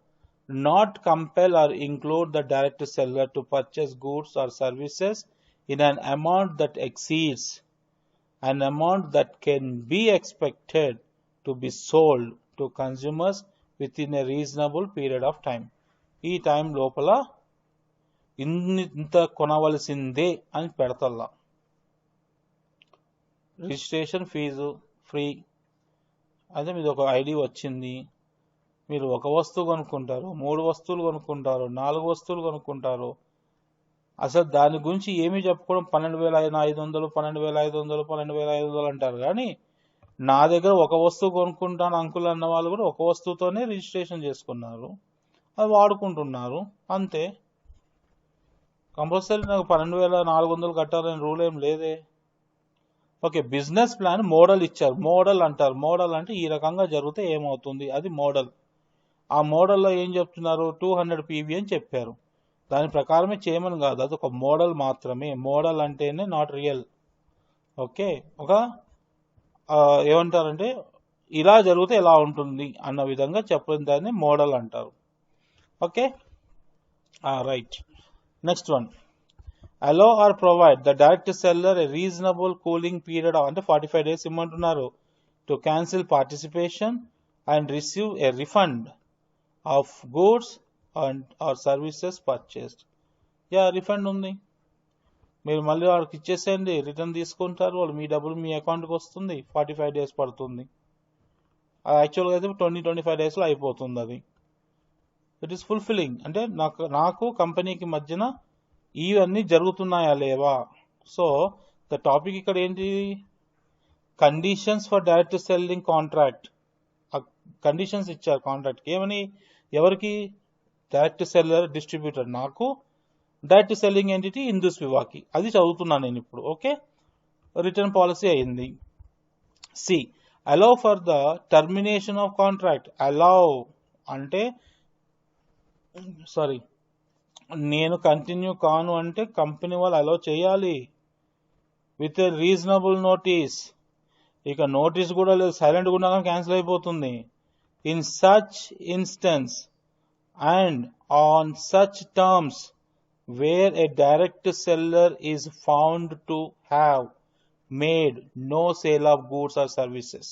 Not compel or include the direct seller to purchase goods or services in an amount that exceeds an amount that can be expected to be sold to consumers within a reasonable period of time. ఈ time లోపల ఇంత కొనవలసిందే అని పెడతల్లా. Registration fee free. అదే మీద ఒక ID వచ్చింది, మీరు ఒక వస్తువు కొనుక్కుంటారు, 3 వస్తువులు కొనుక్కుంటారు, 4 వస్తువులు కొనుక్కుంటారు, అసలు దాని గురించి ఏమీ చెప్పుకోవడం 12,500 12,500 12,500 అంటారు. కానీ నా దగ్గర ఒక వస్తువు కొనుక్కుంటాను అంకుల్ అన్న వాళ్ళు కూడా ఒక వస్తువుతోనే రిజిస్ట్రేషన్ చేసుకున్నారు, అది వాడుకుంటున్నారు అంతే. కంపల్సరీ నాకు 12,400 కట్టాలని రూల్ ఏం లేదే. ఓకే, బిజినెస్ ప్లాన్ మోడల్ ఇచ్చారు. మోడల్ అంటారు. మోడల్ అంటే ఈ రకంగా జరిగితే ఏమవుతుంది, అది మోడల్. ఆ మోడల్లో ఏం చెప్తున్నారు, 200 PV అని చెప్పారు. దాని ప్రకారమే చేయమని కాదు, అది ఒక మోడల్ మాత్రమే. మోడల్ అంటేనే నాట్ రియల్. ఓకే, ఒక ఏమంటారంటే ఇలా జరిగితే ఎలా ఉంటుంది అన్న విధంగా చెప్పిన దాన్ని మోడల్ అంటారు. Okay, right. Next one, allow or provide the direct seller a reasonable cooling period అంటే 45 days ఇమ్మంటున్నారు to cancel participation and receive a refund of goods or services purchased. Refund ఉంది, మీరు మళ్ళీ వాళ్ళకి ఇచ్చేసేయండి, రిటర్న్ తీసుకుంటారు వాళ్ళు, మీ డబ్బులు మీ అకౌంట్కి వస్తుంది. 45 days పడుతుంది. అది యాక్చువల్గా అయితే 20-25 daysలో అయిపోతుంది. అది ఇట్ ఈస్ ఫుల్ఫిల్లింగ్. అంటే నాకు కంపెనీకి మధ్యన ఇవన్నీ జరుగుతున్నాయా లేవా. సో ద టాపిక్ ఇక్కడ ఏంటి, conditions for direct selling contract. Conditions ఇచ్చారు కాంట్రాక్ట్కి. ఏమని, ఎవరికి, డైరెక్ట్ సెల్లర్ డిస్ట్రిబ్యూటర్, నాకు డైరెక్ట్ సెల్లింగ్ ఎంటిటీ IndusVivaకి. అది చదువుతున్నాను నేను ఇప్పుడు. ఓకే, రిటర్న్ పాలసీ అయింది. C, allow for the termination of contract. Allow అంటే నేను కంటిన్యూ కాను అంటే కంపెనీ వాళ్ళు అలౌ చేయాలి విత్ ఏ రీజనబుల్ నోటీస్. ఇక నోటీస్ కూడా లేదు, సైలెంట్ కూడా క్యాన్సిల్ అయిపోతుంది. In such instance and on such terms where a direct seller is found to have made no sale of goods or services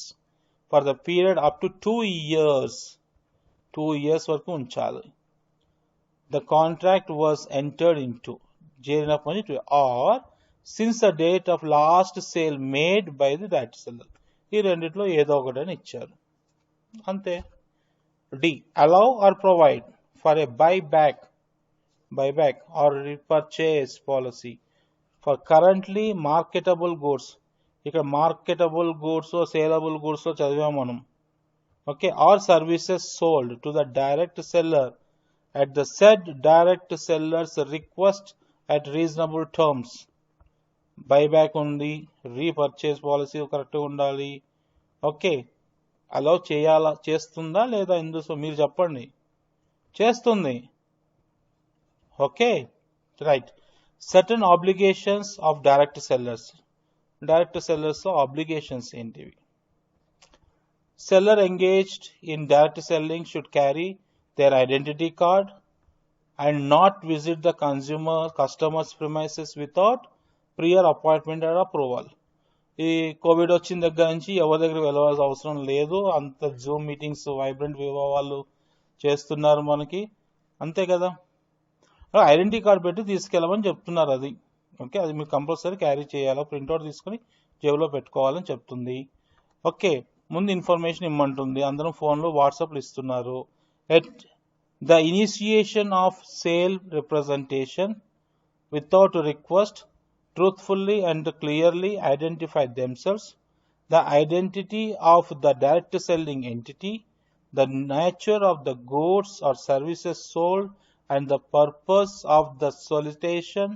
for the period up to 2 years. 2 years వరకు ఉంచాలి. The contract was entered into or since the date of last sale made by the direct seller. ఈ రెండిట్లో ఏదో ఒకటని ఇచ్చారు అంతే. D, allow or provide for a buyback or repurchase policy for currently marketable goods. ఇక్కడ marketable goods saleable goods లో చదివాం మనం. Okay, or services sold to the direct seller at the said direct seller's request at reasonable terms. Buyback ఉంది, repurchase policy కరెక్ట్గా ఉండాలి. Okay, allow చేస్తుందా లేదా ఇందులో మీరు చెప్పండి. చేస్తుంది. Okay, right. Certain obligations of direct sellers. Direct sellers obligations ఏంటివి, Seller engaged in direct selling should carry their identity card and not visit the customer's premises without prior appointment or approval. ఈ Covid వచ్చిన దగ్గర నుంచి ఎవరి దగ్గర వెళ్ళవలసిన అవసరం లేదు. అంత జూమ్ మీటింగ్స్ వైబ్రెంట్ వివో వాళ్ళు చేస్తున్నారు మనకి, అంతే కదా. ఐడెంటిటీ కార్డ్ పెట్టి తీసుకెళ్ళమని చెప్తున్నారు. అది ఓకే, అది మీరు కంపల్సరీ క్యారీ చేయాలి, ప్రింట్అవుట్ తీసుకుని జేబులో పెట్టుకోవాలని చెప్తుంది. ఓకే, ముందు ఇన్ఫర్మేషన్ ఇమ్మంటుంది, అందరం ఫోన్లో వాట్సాప్లు ఇస్తున్నారు. At the initiation of sale representation without request truthfully and clearly identify themselves, the identity of the direct selling entity, the nature of the goods or services sold, and the purpose of the solicitation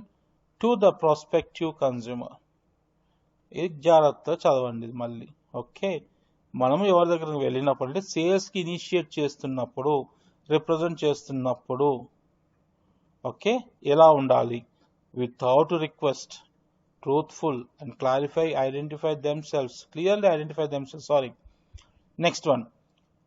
to the prospective consumer. ఇది జాగ్రత్త చదవండి మళ్ళీ. Okay, మనము ఎవరి దగ్గరకు వెళ్ళినప్పుడు అంటే సేల్స్కి initiate చేస్తున్నప్పుడు, రిప్రజెంట్ చేస్తున్నప్పుడు ఓకే ఎలా ఉండాలి? Without request, truthful and clearly identify themselves. Sorry. Next one.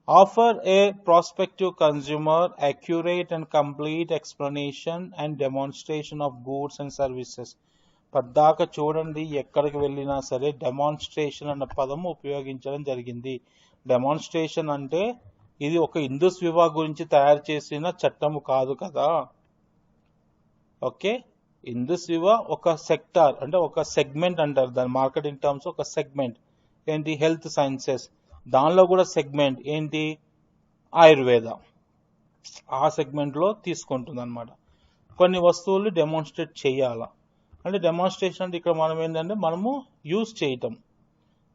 Offer a prospective consumer accurate and complete explanation and demonstration of goods and services. పద్దాక చూడండి, ఎక్కడికి వెళ్ళినా సరే డెమాన్స్ట్రేషన్ అన్న పదము ఉపయోగించడం జరిగింది. డెమాన్స్ట్రేషన్ అంటే ఇది ఒక ఇండస్ వివా గురించి తయారు చేసిన చట్టము కాదు కదా. ఓకే, IndusViva ఒక సెక్టార్ అంటే ఒక సెగ్మెంట్ అంటారు దాని మార్కెటింగ్ టర్మ్స్. ఒక సెగ్మెంట్ ఏంటి? Health sciences. దానిలో కూడా సెగ్మెంట్ ఏంటి? ఆయుర్వేద. ఆ సెగ్మెంట్లో తీసుకుంటుంది అనమాట. కొన్ని వస్తువులు డెమాన్స్ట్రేట్ చేయాలా అంటే డెమాన్స్ట్రేషన్ అంటే ఇక్కడ మనం ఏంటంటే మనము యూజ్ చేయటం.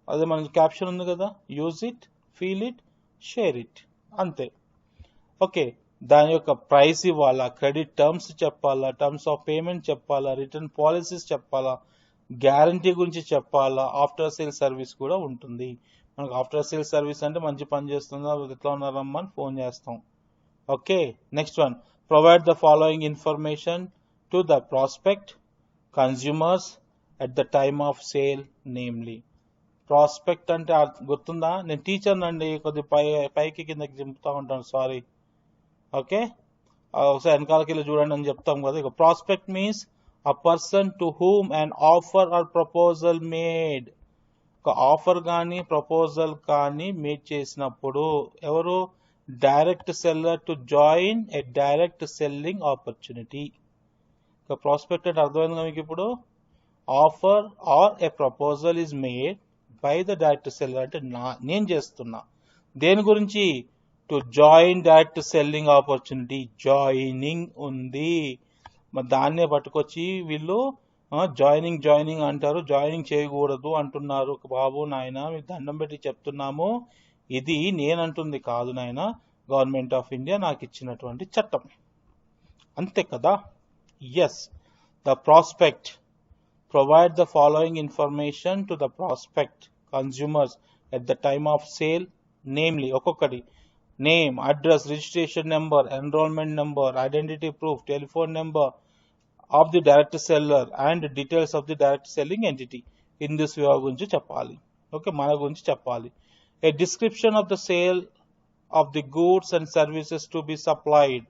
అదే మనకి క్యాప్షన్ ఉంది కదా, use it, feel it, share it, అంతే. ఓకే, దాని యొక్క ప్రైస్ ఇవ్వాలా, క్రెడిట్ టర్మ్స్ చెప్పాలా, టర్మ్స్ ఆఫ్ పేమెంట్ చెప్పాలా, రిటర్న్ పాలసీస్ చెప్పాలా, గ్యారంటీ గురించి చెప్పాలా, ఆఫ్టర్ సేల్ సర్వీస్ కూడా ఉంటుంది. మనకు ఆఫ్టర్ సేల్ సర్వీస్ అంటే మంచి పని చేస్తుందా, ఎట్లా ఉన్నారమ్మా అని ఫోన్ చేస్తాం. Okay, next one. Provide the following information to the prospect consumers at the time of sale, namely. Prospect అంటే గుర్తుందా? నేను టీచర్ నండి, కొద్దిగా పైకి కిందకి దింపుతా ఉంటాను, సారీ. ఓకే, ఒకసారి వెనకాలకి వెళ్ళి చూడండి అని చెప్తాం కదా. ఇక prospect means a person to whom and offer or proposal made. ఒక ఆఫర్ కానీ ప్రపోజల్ కానీ మేడ్ చేసినప్పుడు ఎవరు? Direct seller to join a direct selling opportunity. ఇక ప్రాస్పెక్ట్ అంటే అర్థమైంది మీకు ఇప్పుడు? Offer or a proposal is made by the direct seller అంటే నేను చేస్తున్నా దేని గురించి? To join direct selling opportunity. Joining ఉంది, మరి దాన్నే పట్టుకొచ్చి వీళ్ళు జాయినింగ్ అంటారు. జాయినింగ్ చేయకూడదు అంటున్నారు. బాబు నాయన మీకు దండం పెట్టి చెప్తున్నాము, ఇది నేనంటుంది కాదు నాయన, గవర్నమెంట్ ఆఫ్ ఇండియా నాకు ఇచ్చినటువంటి చట్టం, అంతే కదా. Yes, the prospect provide the following information to the prospect consumers at the time of sale, namely. ఒక్కొక్కటి. Name, address, registration number, enrollment number, identity proof, telephone number of the direct seller and details of the direct selling entity. IndusViva గురించి చెప్పాలి. Okay, మన గురించి చెప్పాలి. A description of the sale of the goods and services to be supplied.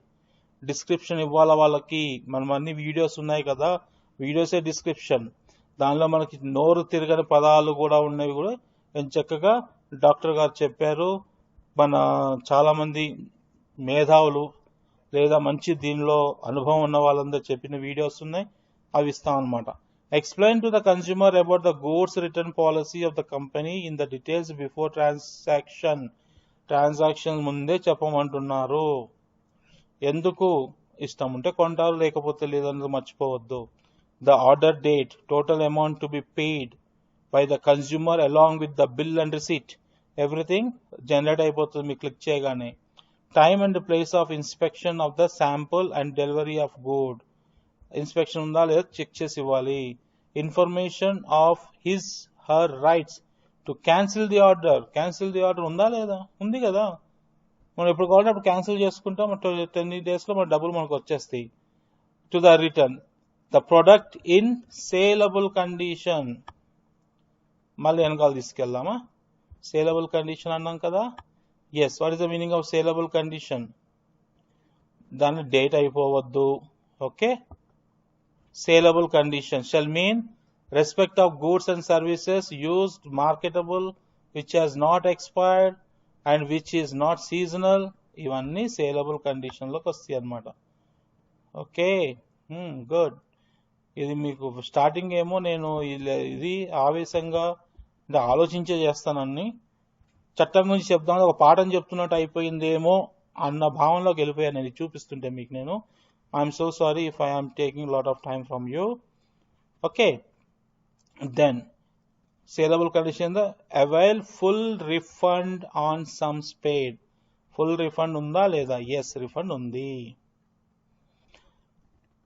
Description ఇవ్వాలా వాళ్ళకి. మనం అన్ని videos ఉన్నాయి కదా, వీడియోసే డిస్క్రిప్షన్. దానిలో మనకి నోరు తిరగని పదాలు కూడా ఉన్నవి కూడా చక్కగా డాక్టర్ గారు చెప్పారు. మన చాలామంది మేధావులు లేదా మంచి దీనిలో అనుభవం ఉన్న వాళ్ళందరూ చెప్పిన వీడియోస్ ఉన్నాయి, అవి ఇస్తాం అనమాట. Explain to the consumer about the goods return policy of the company in the details before transaction ముందే చెప్పమంటున్నారు. ఎందుకు? ఇష్టం ఉంటే కొంటారు, లేకపోతే లేదన్నది మర్చిపోవద్దు. The order date, total amount to be paid by the consumer along with the bill and receipt. Everything generate అయిపోతుంది మీకు క్లిక్ చేయగానే. Time and place of inspection of the sample and delivery of good. Inspection ఉందా లేదా check చేసి ఇవ్వాలి. Information of his her rights to cancel the order. Cancel the order ఉందా లేదా? ఉంది కదా. మనం ఎప్పుడు కావాలంటే అప్పుడు క్యాన్సిల్ చేసుకుంటాం, 10 days మన డబ్బులు మనకు వచ్చేస్తాయి. To the return the product in saleable condition. మళ్ళీ వెనకాల తీసుకెళ్దామా? సేలబుల్ కండిషన్ అన్నాం కదా. Yes, what is the meaning of saleable condition? దాని డేట్ అయిపోవద్దు. Okay, saleable condition shall mean respect of goods and services used marketable which has not expired and which is not seasonal. ఇవన్నీ saleable condition లోకి వస్తాయి అన్నమాట. Okay, good. ఇది మీకు starting ఏమో నేను ఇది ఆవేశంగా అంటే ఆలోచించే చేస్తానని చట్టం గురించి చెప్తాను, ఒక పాఠం చెప్తున్నట్టు అయిపోయిందేమో అన్న భావనలోకి వెళ్ళిపోయాను నేను చూపిస్తుంటే మీకు. నేను I'm so sorry if I am taking lot of time from you. Okay, then saleable condition avail full refund on sums paid. Full refund ఉందా లేదా? ఎస్, రిఫండ్ ఉంది.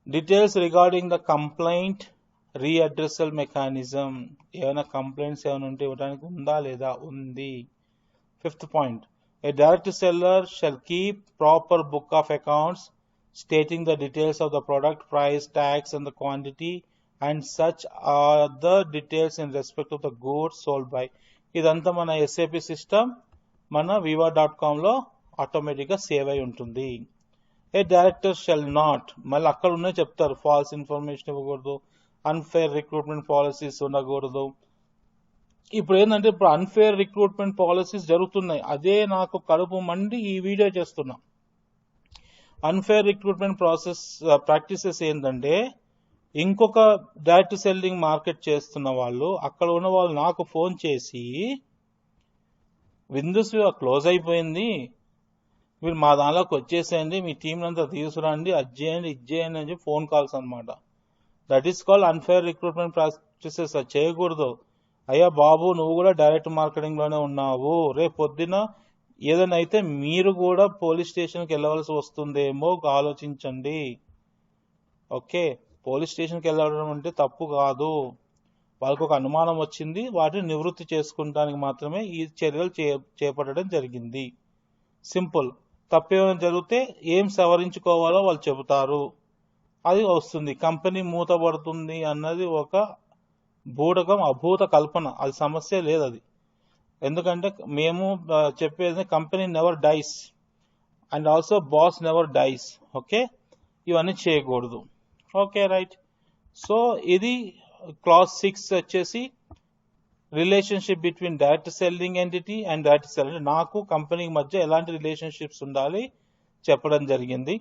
Details regarding the complaint redressal mechanism. ఏమైనా complaints ఏమైనా ఉంటే ఇవ్వడానికి ఉందా లేదా? ఉంది. Fifth point, a direct seller shall keep proper book of accounts stating the details of the product, price, tax and the quantity and such other details in respect of the goods sold by. ఇదంతా మన SAP system మన viva.com లో ఆటోమేటిక్గా save అయి ఉంటుంది. ఏ director shall not, మళ్ళీ అక్కడ ఉన్నాయి చెప్తారు, ఫాల్స్ ఇన్ఫర్మేషన్ ఇవ్వకూడదు, అన్ఫేర్ రిక్రూట్మెంట్ పాలసీస్ ఉండకూడదు. ఇప్పుడు ఏంటంటే ఇప్పుడు అన్ఫేర్ రిక్రూట్మెంట్ పాలసీస్ జరుగుతున్నాయి. అదే నాకు కడుపు మండి ఈ వీడియో చేస్తున్నా. అన్ఫేర్ రిక్రూట్మెంట్ ప్రాక్టీసెస్ ఏంటంటే ఇంకొక డైరెక్ట్ సెల్లింగ్ మార్కెట్ చేస్తున్న వాళ్ళు అక్కడ ఉన్న వాళ్ళు నాకు ఫోన్ చేసి IndusViva క్లోజ్ అయిపోయింది, మీరు మా దానిలోకి వచ్చేసేయండి, మీ టీం అంతా తీసుకురండి, అది చేయండి ఇది చేయండి అని చెప్పి ఫోన్ కాల్స్ అనమాట. That is called unfair recruitment practices. అది చేయకూడదు. అయ్యా బాబు, నువ్వు కూడా డైరెక్ట్ మార్కెటింగ్ లోనే ఉన్నావు, రేపు పొద్దున ఏదైనా అయితే మీరు కూడా పోలీస్ స్టేషన్కి వెళ్ళవలసి వస్తుందేమో ఆలోచించండి. ఓకే, పోలీస్ స్టేషన్కి వెళ్ళడం అంటే తప్పు కాదు. వాళ్ళకు ఒక అనుమానం వచ్చింది, వాటిని నివృత్తి చేసుకుంటానికి మాత్రమే ఈ చర్యలు చేపట్టడం జరిగింది. సింపుల్. తప్పేమైనా జరిగితే ఏం సవరించుకోవాలో వాళ్ళు చెబుతారు, అది వస్తుంది. కంపెనీ మూతపడుతుంది అన్నది ఒక బూటకం, అభూత కల్పన, అది సమస్య లేదు అది. ఎందుకంటే మేము చెప్పేది company never dies and also boss never dies. Okay, ఇవన్నీ చేయకూడదు. Okay, right. సో ఇది క్లాస్ 6 వచ్చేసి relationship between direct selling entity and direct selling. నాకు కంపెనీకి మధ్య ఎలాంటి రిలేషన్షిప్స్ ఉండాలి చెప్పడం జరిగింది.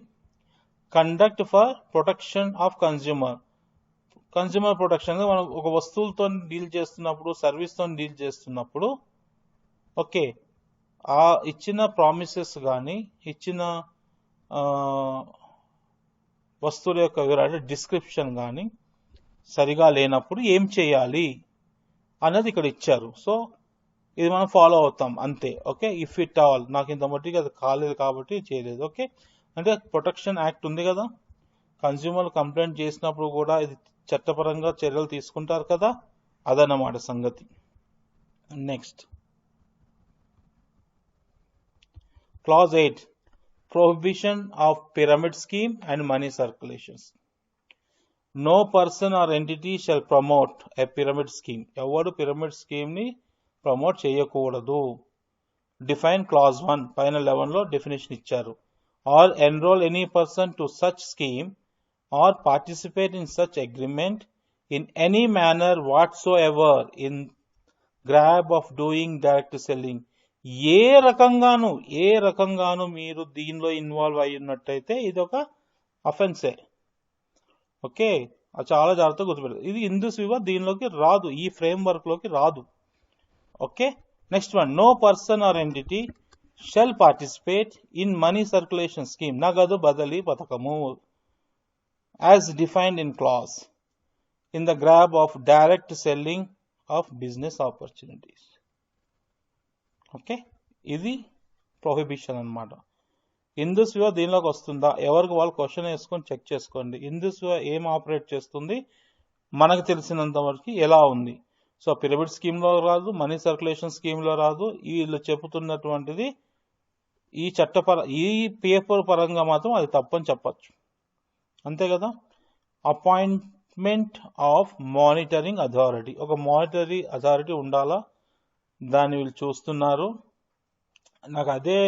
Conduct for protection of consumer. Consumer protection, మనం ఒక వస్తువులతో డీల్ చేస్తున్నప్పుడు, సర్వీస్తో డీల్ చేస్తున్నప్పుడు, ఓకే, ఆ ఇచ్చిన ప్రామిసెస్ కానీ ఇచ్చిన వస్తువుల యొక్క వివరాలు డిస్క్రిప్షన్ కానీ సరిగా లేనప్పుడు ఏం చేయాలి అన్నది ఇక్కడ ఇచ్చారు. సో ఇది మనం ఫాలో అవుతాం అంతే. ఓకే, ఇఫ్ ఇట్ ఆల్, నాకు ఇంత మట్టికి అది కాలేదు కాబట్టి చేయలేదు. ఓకే, అంటే ప్రొటెక్షన్ యాక్ట్ ఉంది కదా, కన్జ్యూమర్ కంప్లైంట్ చేసినప్పుడు కూడా ఇది చట్టపరంగా చర్యలు తీసుకుంటారు కదా, అదన్నమాట సంగతి. Next clause 8, prohibition of pyramid scheme and money circulations. No person or entity shall promote a pyramid scheme. ఎవరు పిరమిడ్ స్కీమ్ ని ప్రమోట్ చేయకూడదు. డిఫైన్ క్లాజ్ 1, పైన 11 లో డెఫినేషన్ ఇచ్చారు. Or enrol any person to such scheme or participate in such agreement in any manner whatsoever in grab of doing direct selling. ఏ రకంగాను మీరు దీనిలో involve అయి ఉన్నట్టయితే ఇది ఒక అఫెన్సే. ఓకే, చాలా జాగ్రత్తగా గుర్తుపెట్టారు. ఇది IndusViva దీనిలోకి రాదు, ఈ ఫ్రేమ్ వర్క్ లోకి రాదు. Okay, next one, no person or entity shall participate in money circulation scheme, నగదు బదిలీ పథకము, as defined in clause in the grab of direct selling of business opportunities. Okay, ఇది ప్రొహిబిషన్ అన్నమాట. IndusViva దీనిలోకి వస్తుందా? ఎవరికి వాళ్ళు క్వశ్చన్ వేసుకొని చెక్ చేసుకోండి. IndusViva ఏం ఆపరేట్ చేస్తుంది మనకు తెలిసినంత వరకు ఎలా ఉంది. సో పిరమిడ్ స్కీమ్లో రాదు, మనీ సర్క్యులేషన్ స్కీమ్లో రాదు. వీళ్ళు చెబుతున్నటువంటిది ఈ పేపర్ పరంగా మాత్రం అది తప్పని చెప్పచ్చు, అంతే కదా. అపాయింట్మెంట్ ఆఫ్ మానిటరింగ్ అథారిటీ, ఒక మానిటరీ అథారిటీ ఉండాలా దాన్ని వీళ్ళు చూస్తున్నారు. నాకు అదే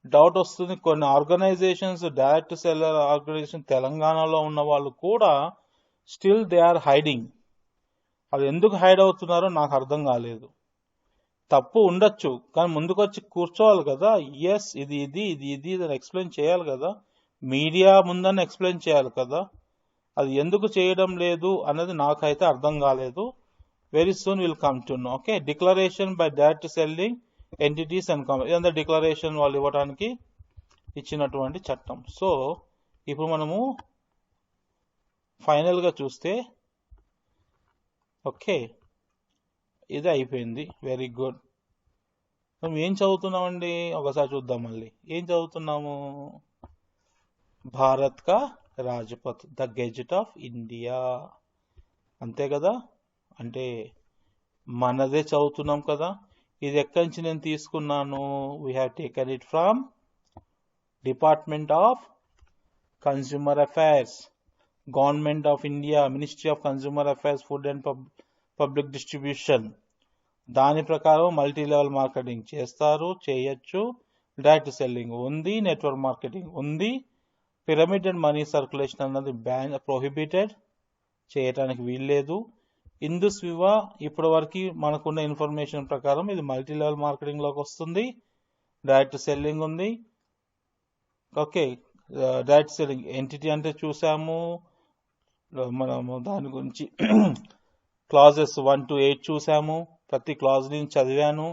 డౌట్ వస్తుంది, కొన్ని ఆర్గనైజేషన్స్, డైరెక్ట్ సెల్లర్ ఆర్గనైజేషన్ తెలంగాణలో ఉన్న వాళ్ళు కూడా స్టిల్ దే ఆర్ హైడింగ్. అది ఎందుకు హైడ్ అవుతున్నారో నాకు అర్థం కాలేదు. తప్పు ఉండొచ్చు, కానీ ముందుకొచ్చి కూర్చోవాలి కదా, ఎస్ ఇది ఇది ఇది ఇది అని ఎక్స్ప్లెయిన్ చేయాలి కదా, మీడియా ముందని ఎక్స్ప్లెయిన్ చేయాలి కదా. అది ఎందుకు చేయడం లేదు అనేది నాకైతే అర్థం కాలేదు. Very soon will come to know. Okay, declaration by direct selling entities and company, ఇదంతా డిక్లరేషన్ వాళ్ళు ఇవ్వడానికి ఇచ్చినటువంటి చట్టం. సో ఇప్పుడు మనము ఫైనల్గా చూస్తే, ఓకే ఇది అయిపోయింది, వెరీ గుడ్. మనం ఏం చదువుతున్నామండి ఒకసారి చూద్దాం. మళ్ళీ ఏం చదువుతున్నాము? భారత్ కా Rajpath, the gazette of India, అంతే కదా. అంటే మనదే చదువుతున్నాం కదా. ఇది ఎక్కడి నుంచి నేను తీసుకున్నాను? We have taken it from department of consumer affairs, government of India, ministry of consumer affairs, food and public distribution. దాని ప్రకారం మల్టీ లెవెల్ మార్కెటింగ్ చేస్తారు, చేయొచ్చు. డైరెక్ట్ సెల్లింగ్ ఉంది, నెట్వర్క్ మార్కెటింగ్ ఉంది. పిరమిడ్ అండ్ మనీ సర్క్యులేషన్ అన్నది ban, prohibited, చేయటానికి వీల్లేదు. IndusViva ఇప్పటి వరకు మనకున్న ఇన్ఫర్మేషన్ ప్రకారం ఇది మల్టీ లెవెల్ మార్కెటింగ్ లోకి వస్తుంది. డైరెక్ట్ సెల్లింగ్ ఉంది. ఓకే, డైరెక్ట్ సెల్లింగ్ ఎంటిటీ అంటే చూసాము మనము, దాని గురించి క్లాజెస్ 1 to 8 చూసాము. ప్రతి క్లాజ్ నేను చదివాను.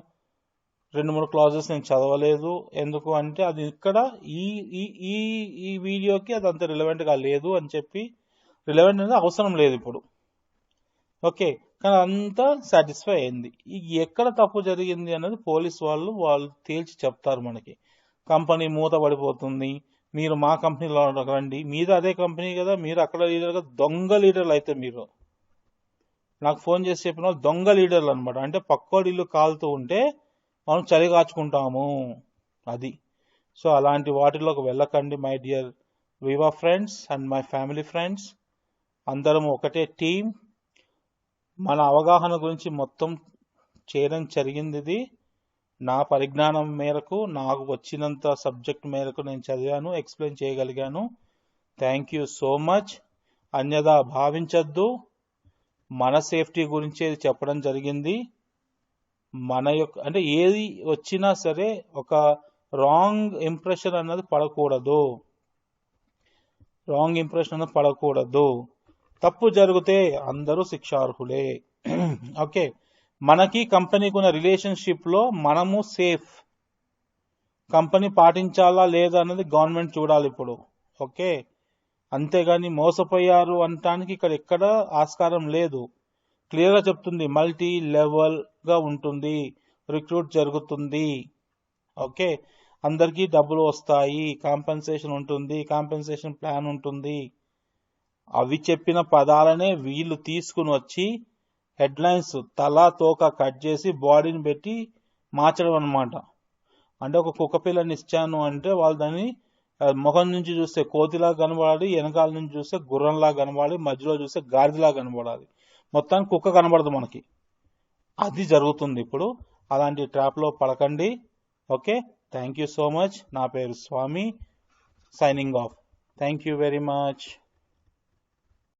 2-3 క్లాజెస్ నేను చదవలేదు. ఎందుకు అంటే అది ఇక్కడ ఈ ఈ ఈ ఈ వీడియోకి అది అంత రిలవెంట్గా లేదు అని చెప్పి, రిలవెంట్ అనేది అవసరం లేదు ఇప్పుడు. ఓకే, కానీ అంతా సాటిస్ఫై అయింది. ఎక్కడ తప్పు జరిగింది అన్నది పోలీస్ వాళ్ళు తేల్చి చెప్తారు మనకి. కంపెనీ మూత పడిపోతుంది, మీరు మా కంపెనీలో రండి, మీద అదే కంపెనీ కదా, మీరు అక్కడ లీడర్ కదా, దొంగ లీడర్లు అయితే మీరు నాకు ఫోన్ చేసి చెప్పిన వాళ్ళు దొంగ లీడర్లు అనమాట. అంటే పక్కోడి ఇల్లు కాలుతూ ఉంటే మనం చలి కాచుకుంటాము, అది. సో అలాంటి వాటిలోకి వెళ్ళకండి my dear Viva friends and my family friends. అందరం ఒకటే టీం. మన అవగాహన గురించి మొత్తం చేయడం జరిగింది. ఇది నా పరిజ్ఞానం మేరకు, నాకు వచ్చినంత సబ్జెక్ట్ మేరకు నేను చదివాను, ఎక్స్ప్లెయిన్ చేయగలిగాను. Thank you so much. అన్యదా భావించద్దు. మన సేఫ్టీ గురించి చెప్పడం జరిగింది. మన యొక్క అంటే ఏది వచ్చినా సరే ఒక రాంగ్ ఇంప్రెషన్ అన్నది పడకూడదు, రాంగ్ ఇంప్రెషన్ అన్నది పడకూడదు. తప్పు జరిగితే అందరూ శిక్షార్హులే. ఓకే, మనకి కంపెనీకి ఉన్న రిలేషన్షిప్ లో మనము సేఫ్. కంపెనీ పాటించాలా లేదా అన్నది గవర్నమెంట్ చూడాలి ఇప్పుడు. ఓకే, అంతేగాని మోసపోయారు అనటానికి ఇక్కడ ఎక్కడ ఆస్కారం లేదు. క్లియర్గా చెప్తుంది, మల్టీ లెవెల్ గా ఉంటుంది, రిక్రూట్ జరుగుతుంది. ఓకే, అందరికీ డబ్బులు వస్తాయి, కాంపెన్సేషన్ ఉంటుంది, కాంపెన్సేషన్ ప్లాన్ ఉంటుంది. అవి చెప్పిన పదాలనే వీళ్ళు తీసుకుని వచ్చి హెడ్లైన్స్ తల తోక కట్ చేసి బాడీని పెట్టి మార్చడం అనమాట. అంటే ఒక కుక్క పిల్లని ఇచ్చాను అంటే వాళ్ళు దాన్ని ముఖం నుంచి చూస్తే కోతిలా కనబడాలి, వెనకాల నుంచి చూస్తే గుర్రంలా కనబడాలి, మధ్యలో చూస్తే గాడిదలా కనబడాలి, మొత్తానికి కుక్క కనబడదు మనకి. అది జరుగుతుంది ఇప్పుడు. అలాంటి ట్రాప్లో పడకండి. Okay, thank you so much. నా పేరు Swami, signing off. Thank you very much.